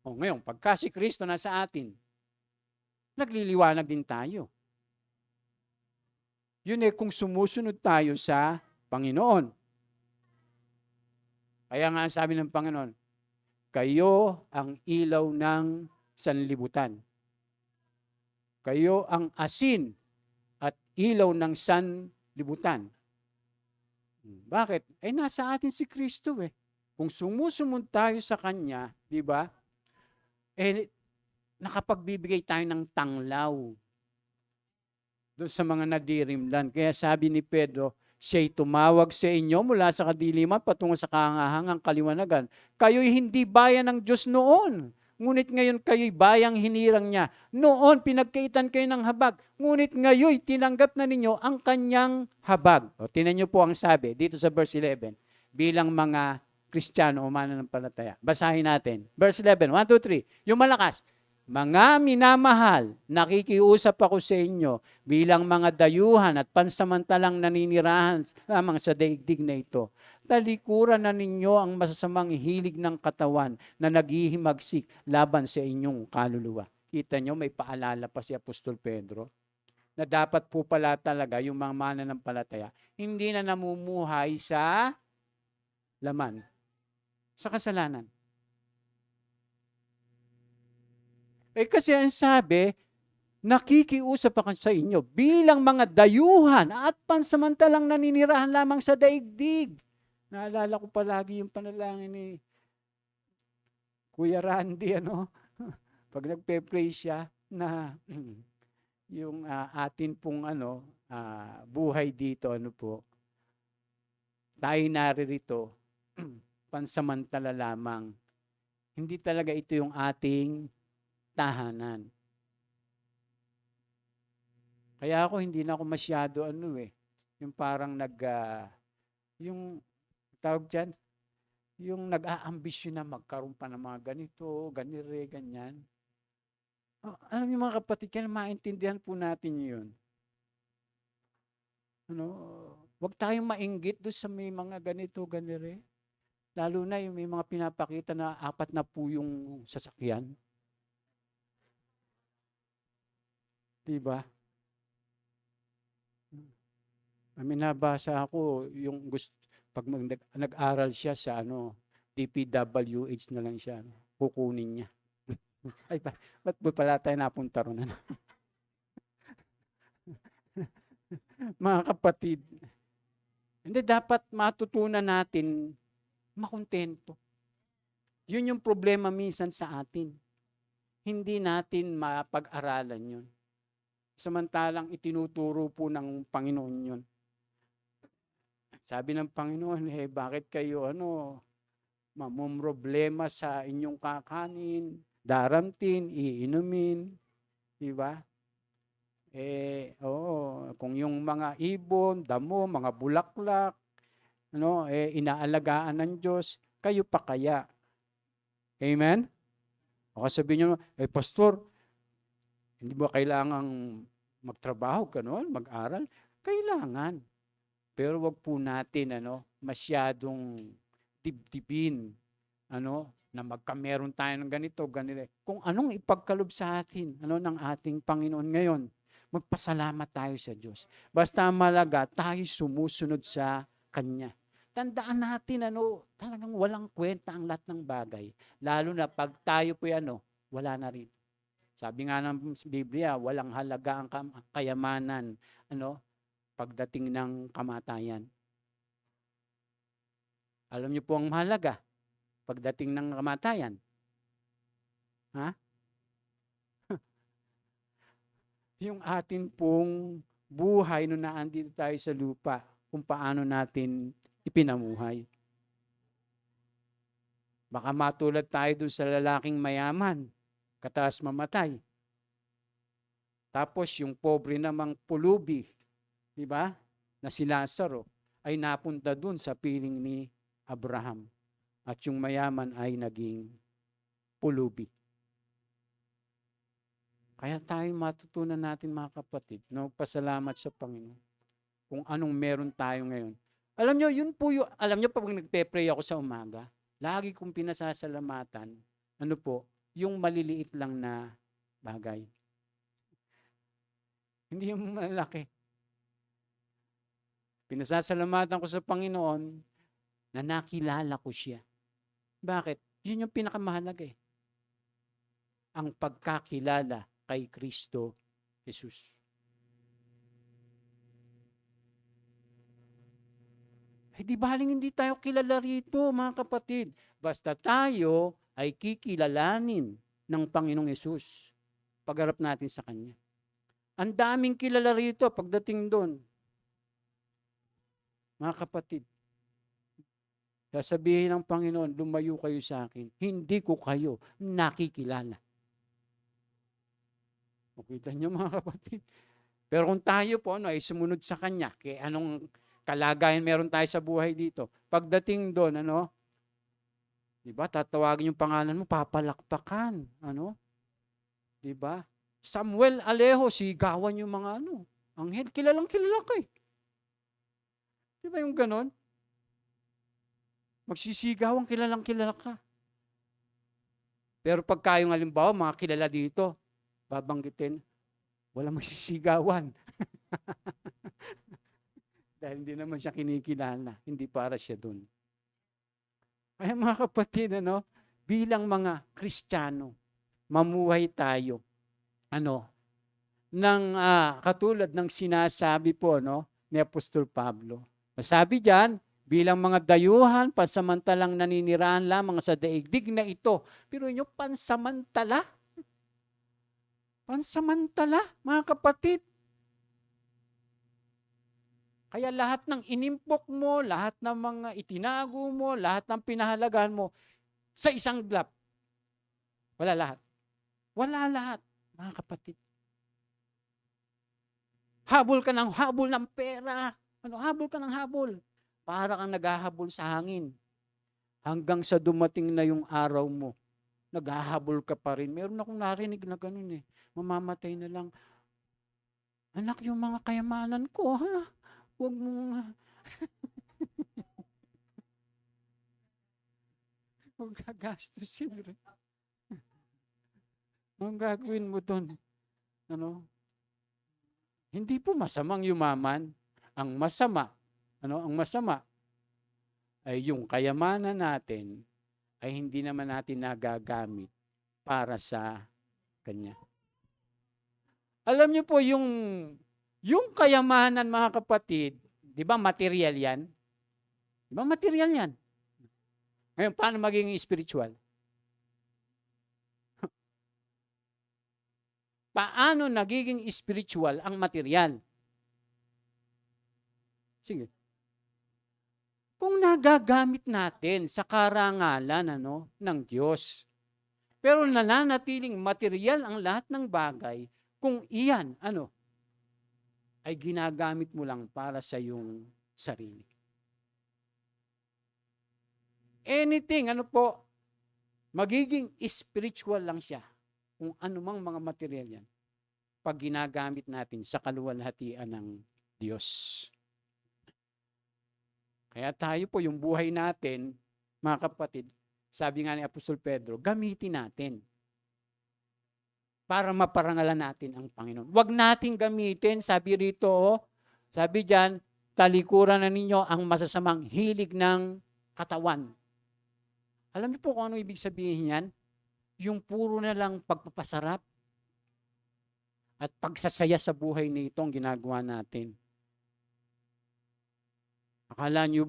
Ngayon, pagka si Kristo nasa atin, nagliliwanag din tayo. Yun kung sumusunod tayo sa Panginoon. Kaya nga sabi ng Panginoon, kayo ang ilaw ng sanlibutan. Kayo ang asin at ilaw ng sanlibutan. Bakit? Nasa atin si Kristo Kung sumusunod tayo sa Kanya, di ba? Nakapagbibigay tayo ng tanglaw doon sa mga nadirimlan. Kaya sabi ni Pedro, siya'y tumawag sa inyo mula sa kadiliman patungo sa kahangahangang kaliwanagan. Kayo'y hindi bayan ng Diyos noon. ngunit ngayon kayo'y bayang hinirang niya. Noon, pinagkaitan kayo ng habag, ngunit ngayon, tinanggap na ninyo ang kanyang habag. O, tinan niyo po ang sabi dito sa verse 11, bilang mga Kristiyano o mananampalataya. Basahin natin. Verse 11, 1, 2, 3. Yung malakas. Mga minamahal, nakikiusap ako sa inyo bilang mga dayuhan at pansamantalang naninirahan lamang sa daigdig na ito. Talikuran na ninyo ang masasamang hilig ng katawan na naghihimagsik laban sa inyong kaluluwa. Kita nyo, may paalala pa si Apostol Pedro na dapat po pala talaga yung mga mananampalataya hindi na namumuhay sa laman, sa kasalanan. Kasi ang sabi, nakikiusap ako sa inyo bilang mga dayuhan at pansamantalang naninirahan lamang sa daigdig. Naalala ko palagi yung panalangin ni Kuya Randy, pag nagpe-pray siya na yung atin pong buhay dito, tayo naririto, pansamantala lamang. Hindi talaga ito yung ating tahanan. Kaya ako hindi na ako masyado yung parang yung tawag dyan, yung nag-aambisyon na magkaroon pa ng mga ganito, ganyan. Alam niyo mga kapatid, kaya maintindihan po natin yun. Huwag tayong mainggit doon sa may mga ganito, ganire. Lalo na yung may mga pinapakita na 4 na po yung sasakyan. Diba? May nabasa ako yung pag nag-aral siya sa DPWH na lang siya, kukunin niya. Ay, ba't pala tayo napunta ron? Mga kapatid, hindi dapat matutunan natin makontento. Yun yung problema minsan sa atin. Hindi natin mapag-aralan yun. Samantalang itinuturo po ng Panginoon yun. Sabi ng Panginoon, bakit kayo mamumroblema sa inyong kakanin, daramtin, iinumin, di ba? Kung yung mga ibon, damo, mga bulaklak, inaalagaan ng Diyos, kayo pa kaya? Amen? O sabihin nyo, pastor, hindi ba kailangang magtrabaho, mag-aral? Kailangan. Pero wag po natin masyadong dibdibin na meron tayo ng ganito. Kung anong ipagkalob sa atin ng ating Panginoon ngayon, magpasalamat tayo sa Diyos. Basta malaga tayo sumusunod sa Kanya. Tandaan natin talagang walang kwenta ang lahat ng bagay. Lalo na pag tayo po wala na rin. Sabi nga ng Biblia, walang halaga ang kayamanan, pagdating ng kamatayan. Alam niyo po ang mahalaga pagdating ng kamatayan? Ha? Yung atin pong buhay nung naandito tayo sa lupa, kung paano natin ipinamuhay. Baka matulad tayo dun sa lalaking mayaman, kataas mamatay. Tapos yung pobre namang pulubi, di ba? Na si Lazaro ay napunta dun sa piling ni Abraham. At yung mayaman ay naging pulubi. Kaya tayo matutunan natin mga kapatid, pasalamat sa Panginoon kung anong meron tayo ngayon. Alam nyo, yun po alam nyo pag nagpe-pray ako sa umaga, lagi kong pinasasalamatan, yung maliliit lang na bagay. Hindi yung malaki. Pinasasalamatan ko sa Panginoon na nakilala ko siya. Bakit? Yun yung pinakamahalaga ang pagkakilala kay Kristo Jesus. Di baling hindi tayo kilala rito, mga kapatid. Basta tayo ay kikilalanin ng Panginoong Jesus pagharap natin sa Kanya. Ang daming kilala rito pagdating doon. Mga kapatid, Sasabihin ng Panginoon, lumayo kayo sa akin. Hindi ko kayo nakikilala. Makita niyo mga kapatid. Pero kung tayo po ay sumunod sa Kanya, kaya anong kalagayan meron tayo sa buhay dito. Pagdating doon, di ba, tatawagin yung pangalan mo, papalakpakan. Di ba? Samuel Alejo, sigawan yung mga anghel, kilalang kilala ka eh. Di ba yung ganon? Magsisigawan, kilalang kilala ka. Pero pagka yung halimbawa, mga kilala dito, babanggitin, walang magsisigawan. Dahil hindi naman siya kinikilala. Hindi para siya dun. Kaya mga kapatid, bilang mga Kristiyano, mamuhay tayo, katulad ng sinasabi po, ni Apostol Pablo. Masabi diyan, bilang mga dayuhan, pansamantalang naninirahan lamang sa daigdig na ito. Pero inyo, pansamantala? Pansamantala, mga kapatid. Kaya lahat ng inimpok mo, lahat ng mga itinago mo, lahat ng pinahalagahan mo, sa isang glap, wala lahat. Wala lahat, mga kapatid. Habol ka ng habol ng pera. Habol ka ng habol. Para kang naghahabol sa hangin. Hanggang sa dumating na yung araw mo, naghahabol ka pa rin. Meron akong narinig na ganun eh. Mamamatay na lang. Anak, yung mga kayamanan ko, ha? Huwag mong huwag gagastusin rin. Ang gagawin mo doon? Hindi po masamang yumaman. Ang masama ay yung kayamanan natin ay hindi naman natin nagagamit para sa Kanya. Alam niyo po yung kayamanan, mga kapatid, di ba material yan? Di ba material yan? Ngayon, paano maging spiritual? Paano nagiging spiritual ang material? Sige. Kung nagagamit natin sa karangalan ng Diyos. Pero nananatiling material ang lahat ng bagay kung iyan ay ginagamit mo lang para sa iyong sarili. Anything, magiging spiritual lang siya kung anumang mga material yan pag ginagamit natin sa kaluwalhatian ng Diyos. Kaya tayo po, yung buhay natin, mga kapatid, sabi nga ni Apostol Pedro, gamitin natin para maparangalan natin ang Panginoon. Huwag nating gamitin, sabi rito, sabi diyan, talikuran na ninyo ang masasamang hilig ng katawan. Alam niyo po kung ano ibig sabihin yan? Yung puro na lang pagpapasarap at pagsasaya sa buhay nito ang ginagawa natin. Akala nyo,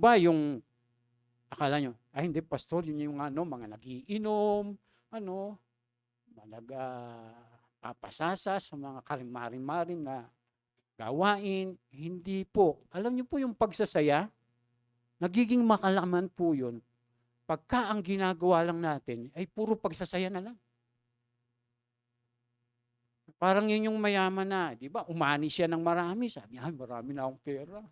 hindi pastor, yun yung mga nagiinom, papasasa sa mga karim-marim na gawain. Hindi po. Alam niyo po yung pagsasaya, nagiging makalaman po yun pagka ang ginagawa lang natin ay puro pagsasaya na lang. Parang yun yung mayaman na, di ba? Umani siya ng marami. Sabi niya, marami na akong pera.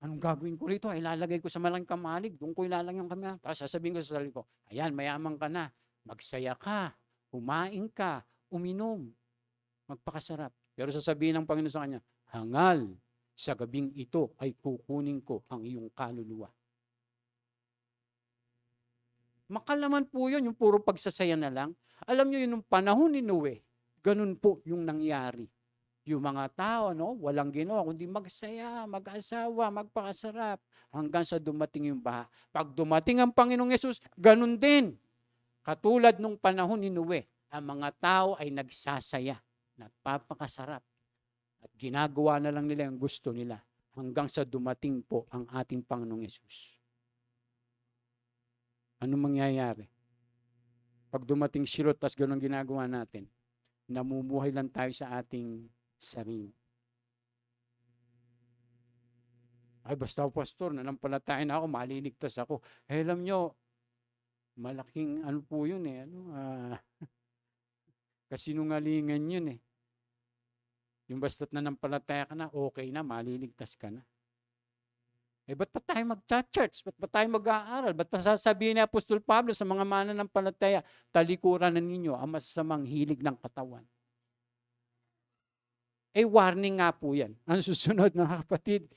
Anong gagawin ko rito? Ilalagay ko sa malaking kamalig. Doon ko ilalagay yung kamay. Tapos sasabihin ko sa sarili ko, ayan, mayaman ka na. Magsaya ka. Kumain ka. Uminom. Magpakasarap. Pero sasabihin ng Panginoon sa kanya, hangal, sa gabing ito ay kukunin ko ang iyong kaluluwa. Makalaman po yun, yung puro pagsasaya na lang. Alam nyo yun, nung panahon ni Noe, ganun po yung nangyari. Yung mga tao, walang ginawa, kundi magsaya, mag-asawa, magpakasarap, hanggang sa dumating yung baha. Pag dumating ang Panginoong Yesus, ganun din. Katulad nung panahon ni Noe, ang mga tao ay nagsasaya, nagpapakasarap, at ginagawa na lang nila ang gusto nila, hanggang sa dumating po ang ating Panginoong Yesus. Anong mangyayari? Pag dumating si Lot, tas ganun ginagawa natin, namumuhay lang tayo sa ating sarili. Ay, basta pastor, nanampalataya na ako, maliligtas ako. Eh, alam nyo, malaking ano po yun eh. Kasinungalingan yun eh. Yung basta't nanampalataya ka na, okay na, maliligtas ka na. Eh, ba't pa tayo mag-church? Ba't pa tayo mag-aaral? Ba't pa sasabihin ni Apostol Pablo sa mga mananampalataya, talikuran na ninyo ang masasamang hilig ng katawan? Eh, warning nga po yan. Ang susunod, mga kapatid,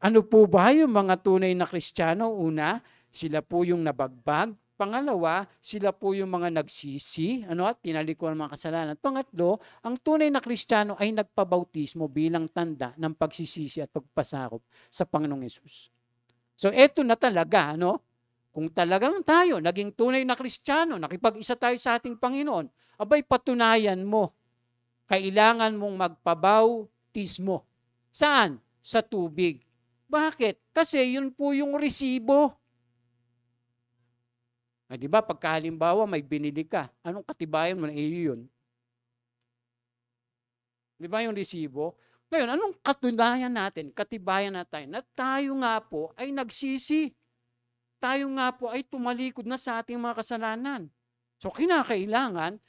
ano po ba yung mga tunay na Kristiyano? Una, sila po yung nabagbag. Pangalawa, sila po yung mga nagsisi, at tinalikuran ng mga kasalanan. Pangatlo, ang tunay na Kristiyano ay nagpabautismo bilang tanda ng pagsisisi at pagpasakop sa Panginoong Yesus. So, eto na talaga, kung talagang tayo, naging tunay na Kristiyano, nakipag-isa tayo sa ating Panginoon, abay, patunayan mo, kailangan mong magpabautismo. Saan? Sa tubig. Bakit? Kasi yun po yung resibo. Ay, di ba, pagka halimbawa may binili ka, anong katibayan mo na iyo yun? Di ba yung resibo? Ngayon, anong katunayan natin, katibayan natin na tayo nga po ay nagsisi. Tayo nga po ay tumalikod na sa ating mga kasalanan. So, kinakailangan,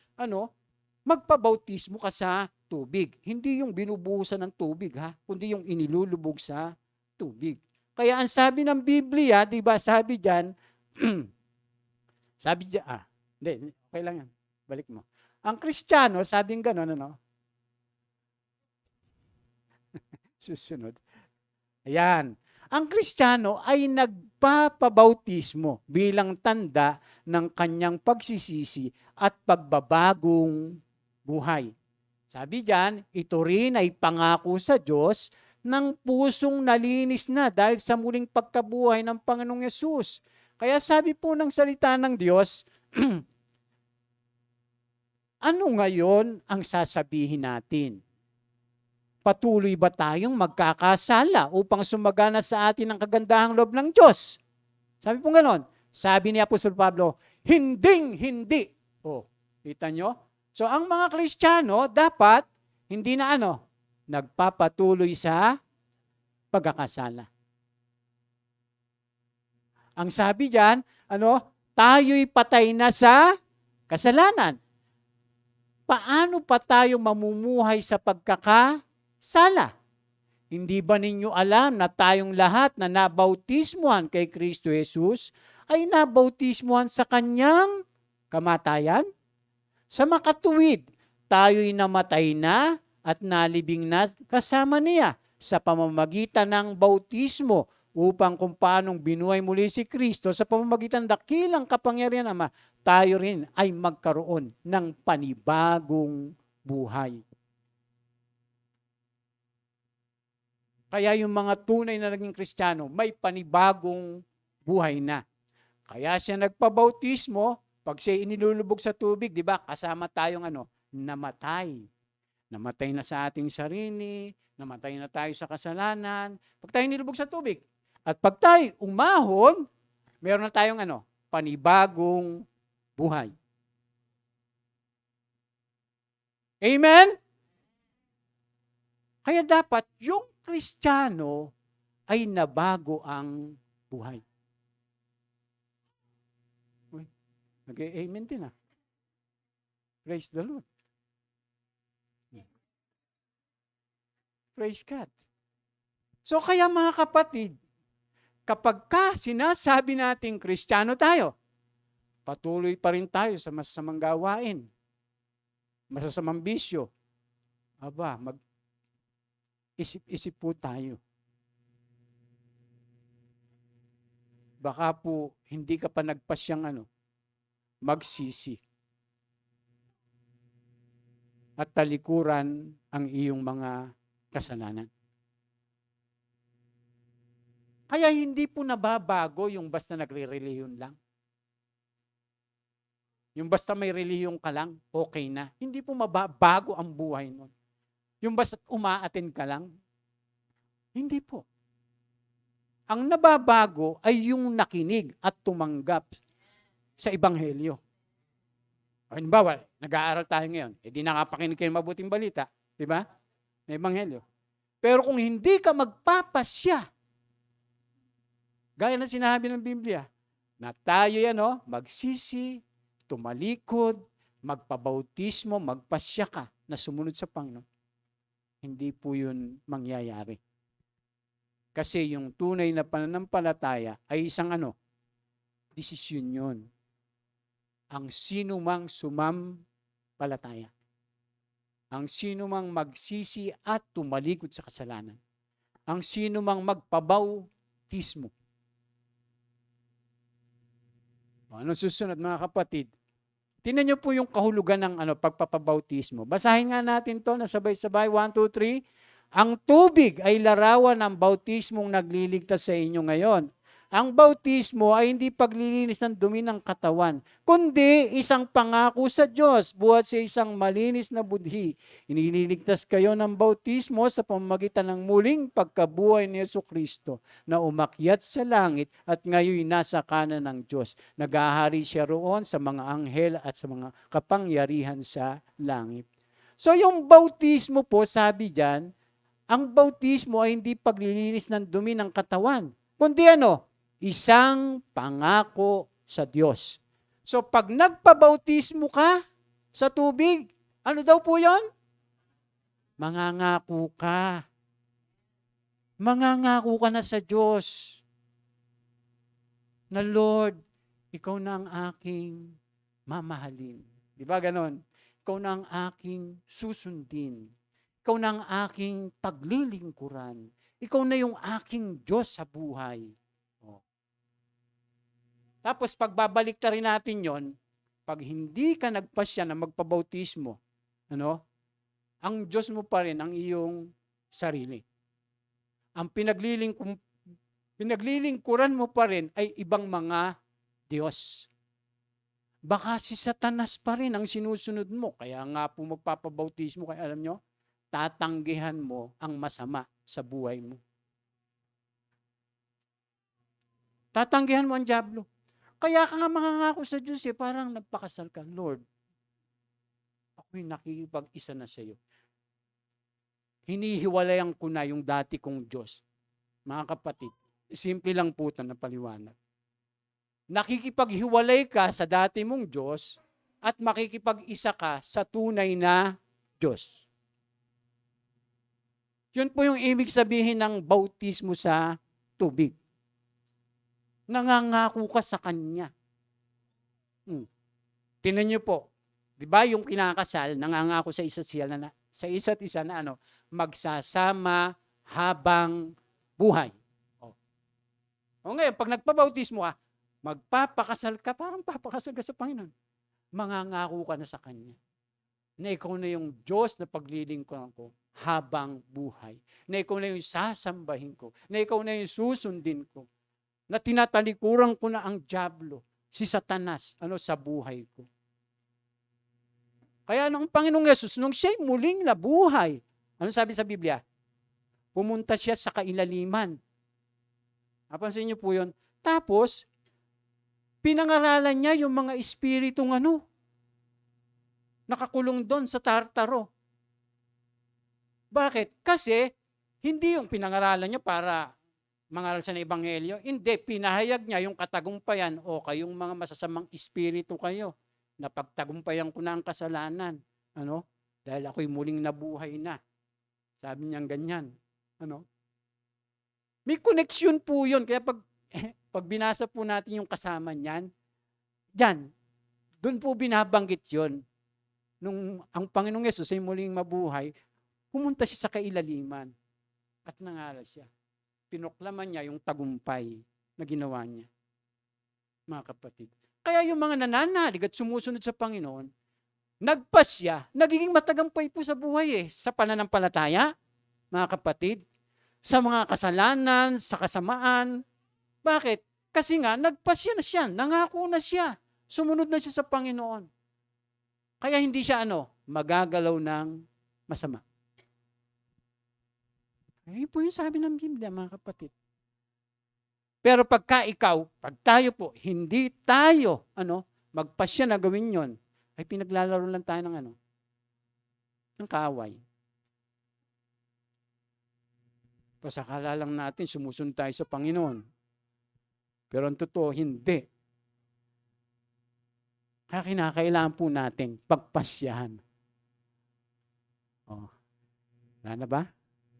magpabautismo ka sa tubig. Hindi yung binubuhusan ng tubig, kundi yung inilulubog sa tubig. Kaya ang sabi ng Biblia, di ba, sabi diyan, hindi, okay lang yan. Balik mo. Ang Kristiyano, sabing gano'n, susunod. Ayan. Ang Kristiyano ay nagpapabautismo bilang tanda ng kanyang pagsisisi at pagbabagong buhay. Sabi diyan, ito rin ay pangako sa Diyos ng pusong nalinis na dahil sa muling pagkabuhay ng Panginoong Yesus. Kaya sabi po ng salita ng Diyos, ano ngayon ang sasabihin natin? Patuloy ba tayong magkakasala upang sumagana sa atin ang kagandahang loob ng Diyos? Sabi po ganon. Sabi ni Apostol Pablo, hindi. Kita nyo? So ang mga Kristiyano dapat hindi na nagpapatuloy sa pagkakasala. Ang sabi diyan, tayo'y patay na sa kasalanan. Paano pa tayo mamumuhay sa pagkakasala? Hindi ba ninyo alam na tayong lahat na nabautismuhan kay Kristo Jesus ay nabautismuhan sa kanyang kamatayan? Sa makatuwid, tayo'y namatay na at nalibing na kasama niya sa pamamagitan ng bautismo upang kung paanong binuhay muli si Kristo sa pamamagitan ng dakilang kapangyarihan Ama, tayo rin ay magkaroon ng panibagong buhay. Kaya yung mga tunay na naging Kristiyano, may panibagong buhay na. Kaya siya nagpabautismo, pag siya inilulubog sa tubig, di ba, kasama tayong namatay. Namatay na sa ating sarili, namatay na tayo sa kasalanan. Pag tayo inilubog sa tubig, at pag tayo umahon, meron na tayong panibagong buhay. Amen? Kaya dapat yung Kristiyano ay nabago ang buhay. Nag-amen din Praise the Lord. Praise God. So kaya mga kapatid, kapag sinasabi nating Kristiyano tayo, patuloy pa rin tayo sa masasamang gawain, masasamang bisyo. Mag-isip-isip po tayo. Baka po hindi ka pa nagpasyang magsisi at talikuran ang iyong mga kasalanan. Kaya hindi po nababago yung basta nagre-reliyon lang. Yung basta may reliyon ka lang, okay na. Hindi po mababago ang buhay nun. Yung basta umaattend ka lang, hindi po. Ang nababago ay yung nakinig at tumanggap sa Ebanghelyo. Halimbawa, nag-aaral tayo ngayon, di nakapakinig kayo mabuting balita, di ba? May Ebanghelyo. Pero kung hindi ka magpapasya, gaya ng sinabi ng Biblia, na tayo magsisi, tumalikod, magpabautismo, magpasya ka na sumunod sa Panginoon, hindi po yun mangyayari. Kasi yung tunay na pananampalataya ay isang desisyon yun. Ang sino mang sumampalataya. Ang sino mang magsisi at tumalikod sa kasalanan. Ang sino mang magpabautismo. Ano susunod mga kapatid? Tingnan niyo po yung kahulugan ng pagpapabautismo. Basahin nga natin to na sabay-sabay. 1, 2, 3. Ang tubig ay larawan ng bautismong nagliligtas sa inyo ngayon. Ang bautismo ay hindi paglilinis ng dumi ng katawan, kundi isang pangako sa Diyos buhat sa isang malinis na budhi. Iniligtas kayo ng bautismo sa pamamagitan ng muling pagkabuhay ni Jesucristo na umakyat sa langit at ngayon nasa kanan ng Diyos. Naghahari siya roon sa mga anghel at sa mga kapangyarihan sa langit. So yung bautismo po, sabi diyan, ang bautismo ay hindi paglilinis ng dumi ng katawan, kundi isang pangako sa Diyos. So pag nagpabautismo ka sa tubig, ano daw po yon? Mangangako ka. Mangangako ka na sa Diyos na Lord, ikaw na ang aking mamahalin. Di ba ganon? Ikaw na ang aking susundin. Ikaw na ang aking paglilingkuran. Ikaw na yung aking Diyos sa buhay. Tapos pagbabalik ta rin natin yon, pag hindi ka nagpasya na magpabautismo, ang Diyos mo pa rin ang iyong sarili. Ang pinaglilingkuran mo pa rin ay ibang mga Diyos. Baka si Satanas pa rin ang sinusunod mo. Kaya nga po magpapabautismo, kaya alam nyo, tatanggihan mo ang masama sa buhay mo. Tatanggihan mo ang dyablo. Kaya ka nga mangangako sa Diyos parang nagpakasal ka, Lord, ako'y nakikipag-isa na sa iyo. Hinihiwalayan ko na yung dati kong Diyos. Mga kapatid, simple lang po ito na paliwanag. Nakikipaghiwalay ka sa dati mong Diyos at makikipag-isa ka sa tunay na Diyos. Yun po yung ibig sabihin ng bautismo sa tubig. Nangangako ka sa Kanya. Tingnan niyo po, di ba yung kinakasal, nangangako sa isa't isa na magsasama habang buhay. Ngayon, pag nagpabautismo ka, magpapakasal ka, parang papakasal ka sa Panginoon. Mangangako ka na sa Kanya na ikaw na yung Diyos na paglilingkuran ko habang buhay. Na ikaw na yung sasambahin ko. Na ikaw na yung susundin ko. Na tinatalikuran ko na ang dyablo, si Satanas, sa buhay ko. Kaya nung Panginoong Yesus, nung siya'y muling nabuhay, ano sabi sa Biblia? Pumunta siya sa kailaliman. Napansin niyo po yun? Tapos, pinangaralan niya yung mga espiritong nakakulong doon sa Tartaro. Bakit? Kasi, hindi yung pinangaralan niya para mangaral sa Ebanghelyo. Hindi, pinahayag niya yung katagumpayan o kayong mga masasamang espiritu kayo na pagtagumpayan ko na ang kasalanan. Dahil ako'y muling nabuhay na. Sabi niya ganyan. May connection po yun. Kaya pag binasa po natin yung kasama niyan, doon po binabanggit yun. Nung ang Panginoong Yesus ay muling mabuhay, pumunta siya sa kailaliman at nangaral siya. Pinoklaman niya yung tagumpay na ginawa niya. Mga kapatid. Kaya yung mga nananalig at sumusunod sa Panginoon, nagpasya, nagiging matagumpay po sa buhay sa pananampalataya, mga kapatid, sa mga kasalanan, sa kasamaan. Bakit? Kasi nga, nagpasya na siya, nangako na siya, sumunod na siya sa Panginoon. Kaya hindi siya magagalaw ng masama. Ayun po yung sabi ng Biblia, mga kapatid. Pero pag tayo po, hindi tayo, magpasya na gawin yon, ay pinaglalaro lang tayo ng ng kaaway. Tapos akala lang natin sumusunod tayo sa Panginoon. Pero ang totoo, hindi. Kaya kinakailangan po natin pagpasyahan. Oh, wala na ba?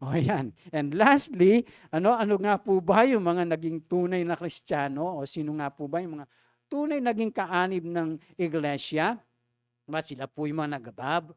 O yan. And lastly, ano nga po ba yung mga naging tunay na Kristiyano? O sino nga po ba yung mga tunay naging kaanib ng iglesia? Sila po yung mga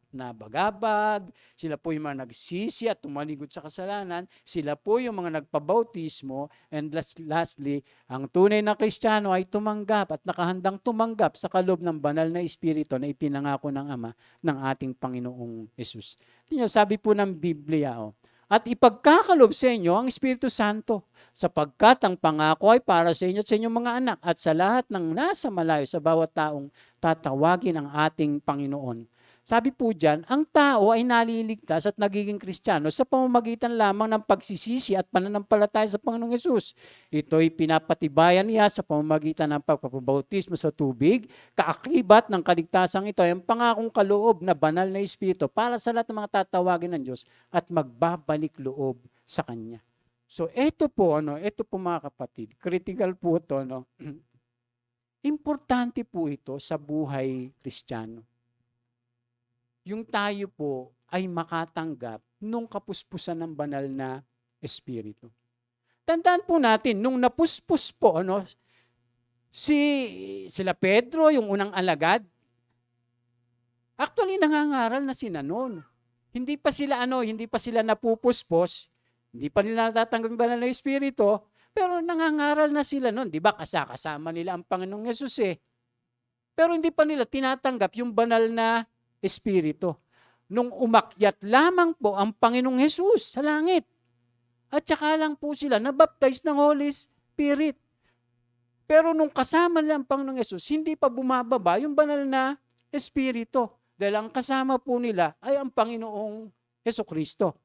nabagabag, sila po yung mga nagsisi at tumalikod sa kasalanan, sila po yung mga nagpabautismo, and lastly, ang tunay na Kristiyano ay tumanggap at nakahandang tumanggap sa kaloob ng banal na Espiritu na ipinangako ng Ama ng ating Panginoong Hesus. Sabi po ng Biblia, at ipagkakalob sa inyo ang Espiritu Santo, sapagkat ang pangako ay para sa inyo at sa inyong mga anak at sa lahat ng nasa malayo, sa bawat taong tatawagin ang ating Panginoon. Sabi po dyan, ang tao ay naliligtas at nagiging Kristiyano sa pamamagitan lamang ng pagsisisi at pananampalataya sa Panginoong Hesus. Ito'y pinapatibayan niya sa pamamagitan ng pagpapabautismo sa tubig. Kaakibat ng kaligtasang ito ay ang pangakong kaloob na banal na Espiritu para sa lahat ng mga tatawagin ng Diyos at magbabalik loob sa Kanya. So ito po mga kapatid, critical po ito, importante po ito sa buhay Kristiyano. Yung tayo po ay makatanggap nung kapuspusan ng banal na Espiritu. Tandaan po natin, nung napuspos po, sila Pedro, yung unang alagad, actually nangangaral na sila noon. Hindi pa sila napupuspos, hindi pa nila natatanggap yung banal na Espiritu, pero nangangaral na sila noon. Di ba? Kasama nila ang Panginoong Hesus Pero hindi pa nila tinatanggap yung banal na Espiritu. Nung umakyat lamang po ang Panginoong Hesus sa langit. At saka lang po sila nabaptize ng Holy Spirit. Pero nung kasama nila ang Panginoong Hesus, hindi pa bumababa yung banal na Espiritu. Dahil ang kasama po nila ay ang Panginoong Hesukristo.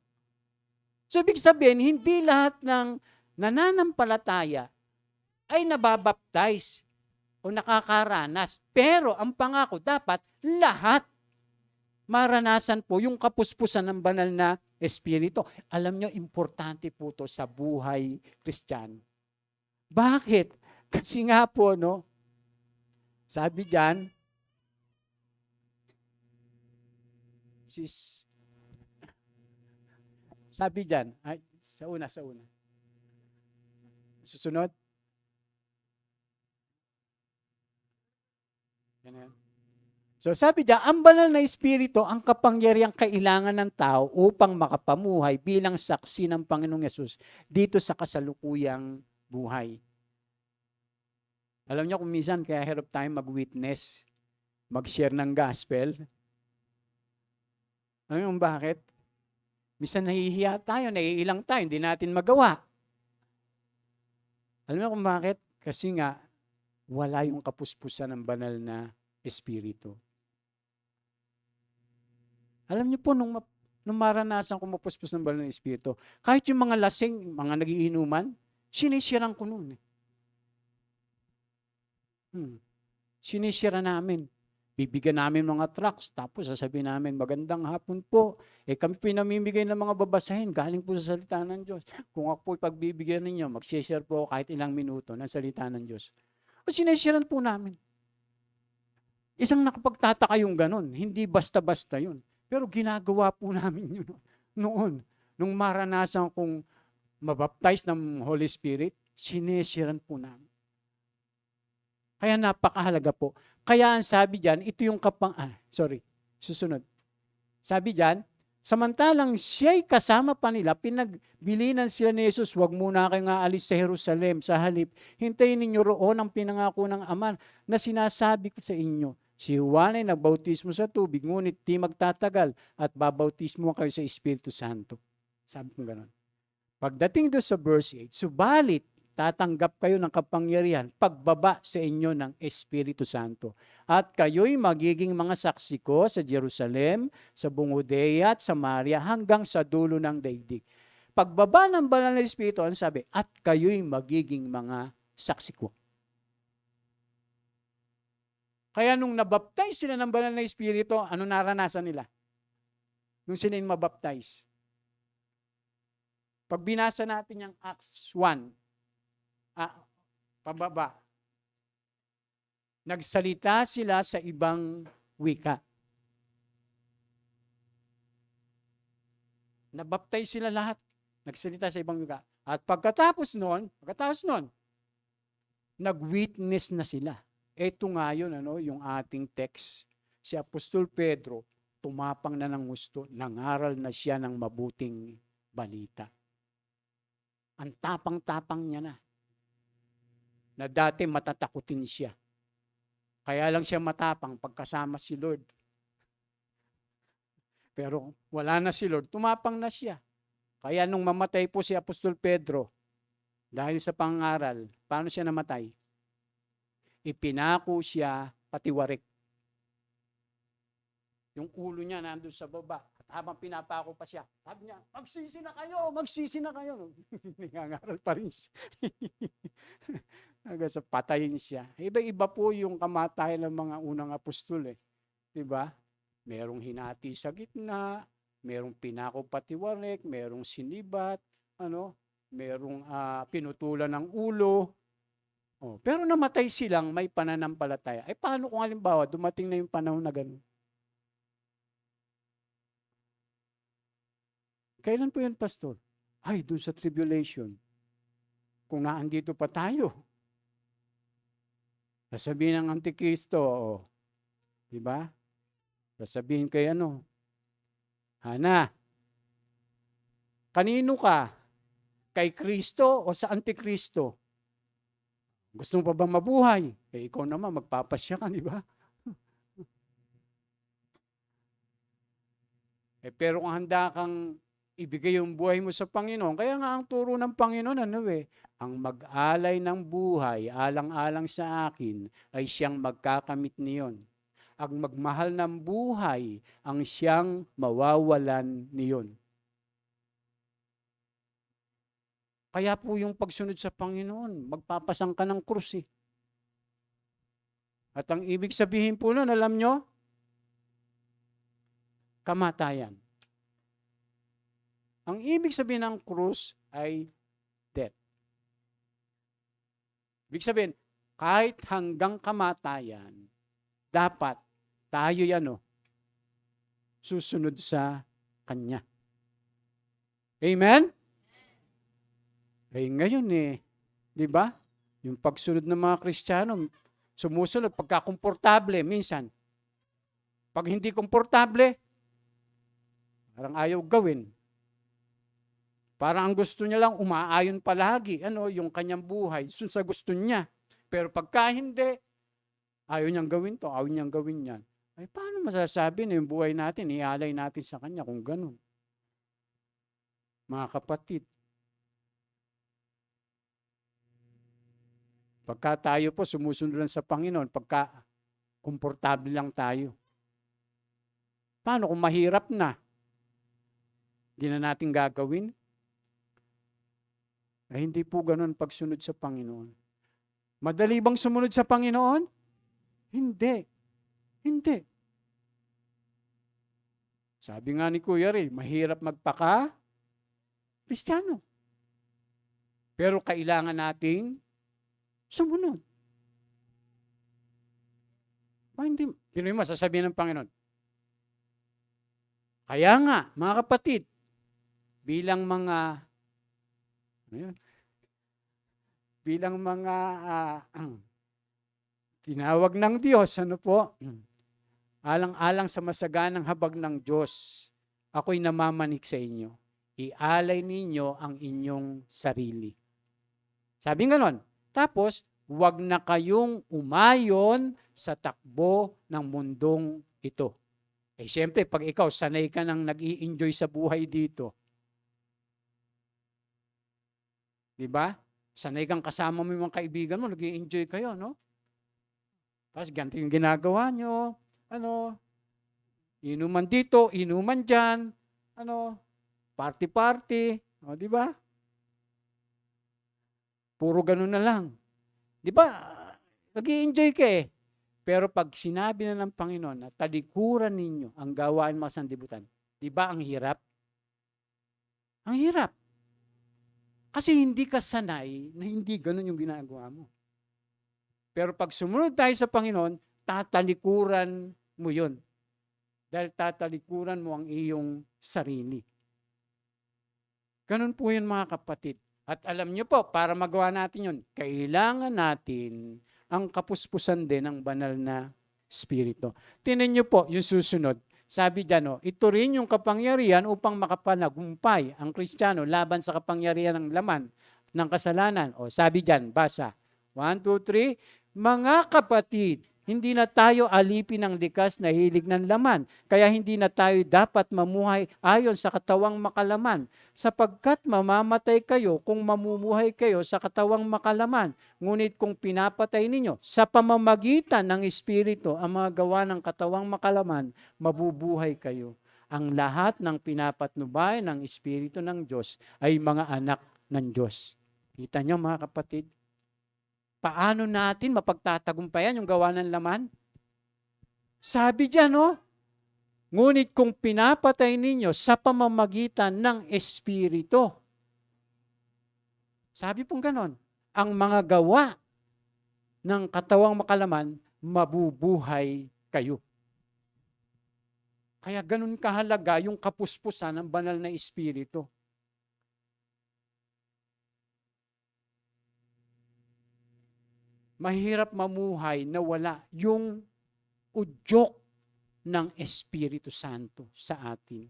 So ibig sabihin, hindi lahat ng nananampalataya ay nababaptize o nakakaranas. Pero ang pangako, dapat lahat maranasan po yung kapuspusan ng banal na Espiritu. Alam nyo, importante po to sa buhay Kristiyano. Bakit? Kasi nga po, sabi dyan, sa una. Susunod. Yan. So sabi diyan, ang banal na Espiritu ang kapangyarihang kailangan ng tao upang makapamuhay bilang saksi ng Panginoong Hesus dito sa kasalukuyang buhay. Alam niyo kung minsan kaya hirap tayo mag-witness, mag-share ng gospel. Alam niyo bakit? Minsan nahihiya tayo, naiilang tayo, hindi natin magawa. Alam niyo kung bakit? Kasi nga, wala yung kapuspusan ng banal na Espiritu. Alam niyo po, nung maranasan ko mapuspos ng banal na Espiritu, kahit yung mga lasing, mga nagiinuman, sinisiran ko noon. Sinisira namin. Bibigyan namin mga tracts, tapos sasabihin namin, magandang hapon po. Kami pinamimigay ng mga babasahin, galing po sa salita ng Diyos. Kung ako po pagbibigyan ninyo, mag-share po kahit ilang minuto ng salita ng Diyos. O sinisiran po namin. Isang nakapagtataka yung ganun, hindi basta-basta yun. Pero ginagawa po namin yun noon. Nung maranasan kong mabaptize ng Holy Spirit, sinisiran po namin. Kaya napakahalaga po. Kaya ang sabi diyan, ito yung susunod. Sabi diyan, samantalang siya'y kasama pa nila, pinagbilinan sila ni Jesus, huwag muna kayong aalis sa Jerusalem, sa halip, hintayin ninyo roon ang pinangako ng Ama na sinasabi ko sa inyo. Si Juan ay nagbautismo sa tubig, ngunit di magtatagal at babautismo kayo sa Espiritu Santo. Sabi ko gano'n. Pagdating doon sa verse 8, subalit, tatanggap kayo ng kapangyarihan pagbaba sa inyo ng Espiritu Santo. At kayo'y magiging mga saksi ko sa Jerusalem, sa buong Judea at Samaria hanggang sa dulo ng daigdig. Pagbaba ng banal na Espiritu, ano sabi? At kayo'y magiging mga saksi ko. Kaya nung nabaptize sila ng banal na Espiritu, ano naranasan nila? Nung sila yung mabaptize? Pag binasa natin yung Acts 1, pababa, nagsalita sila sa ibang wika. Nabaptize sila lahat. Nagsalita sa ibang wika. At pagkatapos nun, nag-witness na sila. Ito nga yun, yung ating text. Si Apostol Pedro, tumapang na ng gusto, nangaral na siya ng mabuting balita. Ang tapang-tapang niya na dati matatakutin siya. Kaya lang siya matapang pagkasama si Lord. Pero wala na si Lord, tumapang na siya. Kaya nung mamatay po si Apostol Pedro, dahil sa pangaral, paano siya namatay? Ipinako siya patiwarik. Yung ulo niya nandun sa baba. At habang pinapako pa siya, sabi niya, magsisi na kayo. Nangangaral pa rin siya. Hanggang sa patayin siya. Iba-iba po yung kamatayan ng mga unang apostol. Diba? Merong hinati sa gitna, merong pinako patiwarik, merong sinibat, merong pinutulan ng ulo. Pero namatay silang may pananampalataya. Paano kung halimbawa dumating na yung panahon na gano'n? Kailan po yan, Pastor? Doon sa tribulation. Kung naandito pa tayo. Sasabihin ng Antikristo, di ba? Sasabihin kay Hana, kanino ka? Kay Kristo o sa Antikristo? Gusto mo pa bang mabuhay? Ikaw naman, magpapasya ka, di ba? Pero kung handa kang ibigay yung buhay mo sa Panginoon, kaya nga ang turo ng Panginoon, ang mag-alay ng buhay, alang-alang sa akin, ay siyang magkakamit niyon. Ang magmahal ng buhay, ang siyang mawawalan niyon. Kaya po yung pagsunod sa Panginoon, magpapasang ka ng krus . At ang ibig sabihin po nun, alam nyo? Kamatayan. Ang ibig sabihin ng krus ay death. Ibig sabihin, kahit hanggang kamatayan, dapat tayo susunod sa Kanya. Amen? Ngayon di ba? Yung pagsunod ng mga Kristiyano, sumusunod pagka komportable minsan. Pag hindi komportable, parang ayaw gawin. Parang ang gusto niya lang umaayon palagi, yung kanyang buhay, sa gusto niya. Pero pagka hindi, ayaw niyang gawin to, ayaw niyang gawin yan. Paano masasabi na yung buhay natin, ialay natin sa Kanya kung ganun? Mga kapatid, pagka tayo po sumusunod lang sa Panginoon, pagka komportable lang tayo. Paano kung mahirap na? Hindi na natin gagawin? Hindi po ganun pagsunod sa Panginoon. Madali bang sumunod sa Panginoon? Hindi. Hindi. Sabi nga ni Kuya Ray, mahirap magpaka-Kristiyano. Pero kailangan nating sumunod. Hindi. Pinoy mo, sasabihin ng Panginoon. Kaya nga, mga kapatid, bilang mga tinawag ng Diyos, alang-alang sa masaganang habag ng Diyos, ako'y namamanik sa inyo. Ialay ninyo ang inyong sarili. Sabi nga nun, tapos, huwag na kayong umayon sa takbo ng mundong ito. Siyempre, pag ikaw sanay ka nang nag-i-enjoy sa buhay dito, di ba? Sanay kang kasama mo yung mga kaibigan mo, nag-i-enjoy kayo, Tapos ganito yung ginagawa nyo, inuman dito, inuman dyan, party-party, di ba? Puro ganun na lang. Di ba? Nag-i-enjoy ka . Pero pag sinabi na ng Panginoon na talikuran ninyo ang gawain mga sanlibutan, di ba ang hirap? Ang hirap. Kasi hindi ka sanay na hindi ganun yung ginagawa mo. Pero pag sumunod tayo sa Panginoon, tatalikuran mo yun. Dahil tatalikuran mo ang iyong sarili. Ganun po yun mga kapatid. At alam niyo po, para magawa natin yun, kailangan natin ang kapuspusan din ng banal na Espiritu. Tingnan niyo po yung susunod. Sabi dyan, ito rin yung kapangyarihan upang makapanagumpay ang Kristiyano laban sa kapangyarihan ng laman ng kasalanan. Sabi dyan, basa. 1, 2, 3. Mga kapatid, hindi na tayo alipin ng likas na hilig ng laman, kaya hindi na tayo dapat mamuhay ayon sa katawang makalaman, sapagkat mamamatay kayo kung mamumuhay kayo sa katawang makalaman. Ngunit kung pinapatay ninyo sa pamamagitan ng Espiritu ang mga gawa ng katawang makalaman, mabubuhay kayo. Ang lahat ng pinapatnubay ng Espiritu ng Diyos ay mga anak ng Diyos. Kita niyo mga kapatid? Paano natin mapagtatagumpayan yung gawa ng laman? Sabi diyan, ngunit kung pinapatay ninyo sa pamamagitan ng Espiritu. Sabi pong ganon, ang mga gawa ng katawang makalaman, mabubuhay kayo. Kaya ganun kahalaga yung kapuspusan ng banal na Espiritu. Mahirap mamuhay na wala yung udyok ng Espiritu Santo sa atin.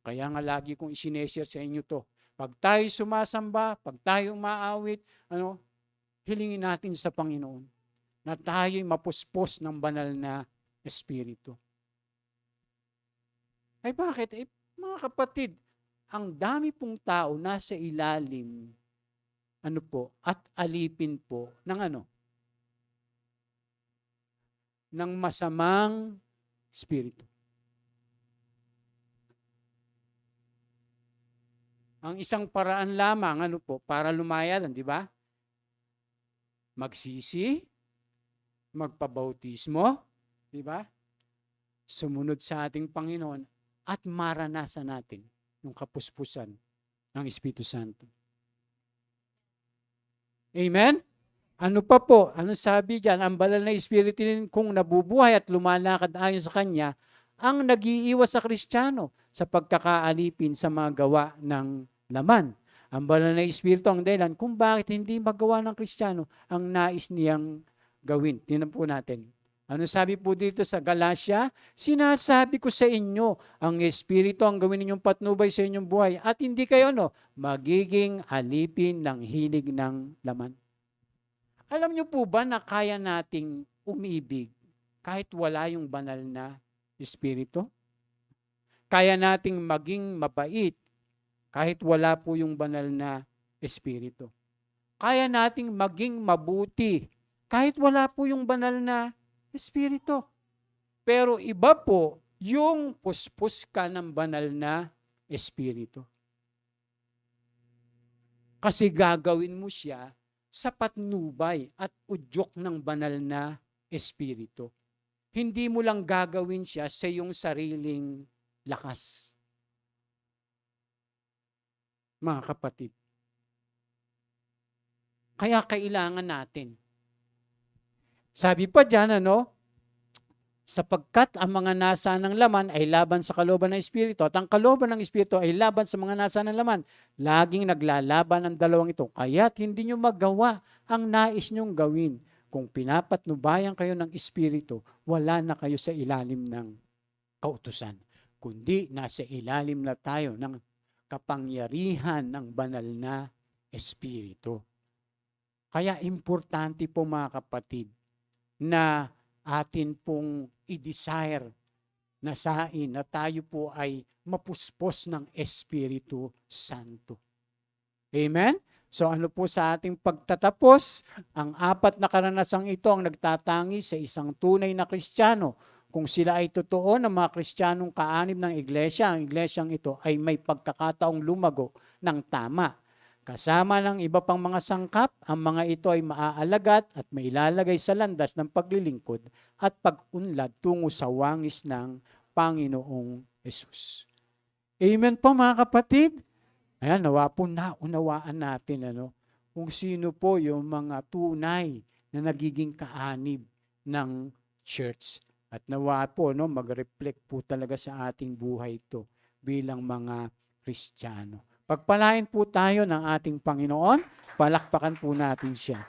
Kaya nga lagi kong isineshare sa inyo to. Pag tayo sumasamba, pag tayo umaawit, hilingin natin sa Panginoon na tayo'y mapuspos ng banal na Espiritu. Ay bakit? Mga kapatid, ang dami pong tao nasa ilalim at alipin po ng ng masamang espiritu. Ang isang paraan lamang para lumaya, di ba? Magsisi, magpabautismo, di ba? Sumunod sa ating Panginoon at maranasan natin yung kapuspusan ng Espiritu Santo. Amen? Ano pa po? Ano sabi diyan? Ang banal na Espiritu kung nabubuhay at lumalakad ayon sa Kanya, ang nag-iiwas sa Kristiyano sa pagkakaalipin sa mga gawa ng laman. Ang banal na Espiritu ang dahilan kung bakit hindi magawa ng Kristiyano ang nais niyang gawin. Tingnan po natin. Ano sabi po dito sa Galatia? Sinasabi ko sa inyo, ang Espiritu ang gawin ninyong patnubay sa inyong buhay at hindi kayo magiging alipin ng hilig ng laman. Alam niyo po ba na kaya nating umibig kahit wala yung banal na Espiritu? Kaya nating maging mabait kahit wala po yung banal na Espiritu. Kaya nating maging mabuti kahit wala po yung banal na Espiritu. Pero iba po yung puspos ka ng banal na Espiritu. Kasi gagawin mo siya sa patnubay at udyok ng banal na Espiritu. Hindi mo lang gagawin siya sa iyong sariling lakas. Mga kapatid. Kaya kailangan natin. Sabi pa dyan, sapagkat ang mga nasa ng laman ay laban sa kalooban ng Espiritu at ang kalooban ng Espiritu ay laban sa mga nasa ng laman. Laging naglalaban ang dalawang ito. Kaya't hindi nyo magawa ang nais nyong gawin. Kung pinapatnubayan kayo ng Espiritu, wala na kayo sa ilalim ng kautusan. Kundi nasa ilalim na tayo ng kapangyarihan ng banal na Espiritu. Kaya importante po mga kapatid, na atin pong i-desire na sain na tayo po ay mapuspos ng Espiritu Santo. Amen? So ano po sa ating pagtatapos, ang 4 na karanasang ito ang nagtatangi sa isang tunay na Kristiyano. Kung sila ay totoo ng mga Kristiyanong kaanib ng iglesia, ang iglesyang ito ay may pagkakataong lumago ng tama. Kasama ng iba pang mga sangkap, ang mga ito ay maaalagat at mailalagay sa landas ng paglilingkod at pag-unlad tungo sa wangis ng Panginoong Hesus. Amen po mga kapatid? Ayan, nawa po naunawaan natin kung sino po yung mga tunay na nagiging kaanib ng church. At nawa po mag-reflect po talaga sa ating buhay ito bilang mga Kristiyano. Pagpalain po tayo ng ating Panginoon, palakpakan po natin siya.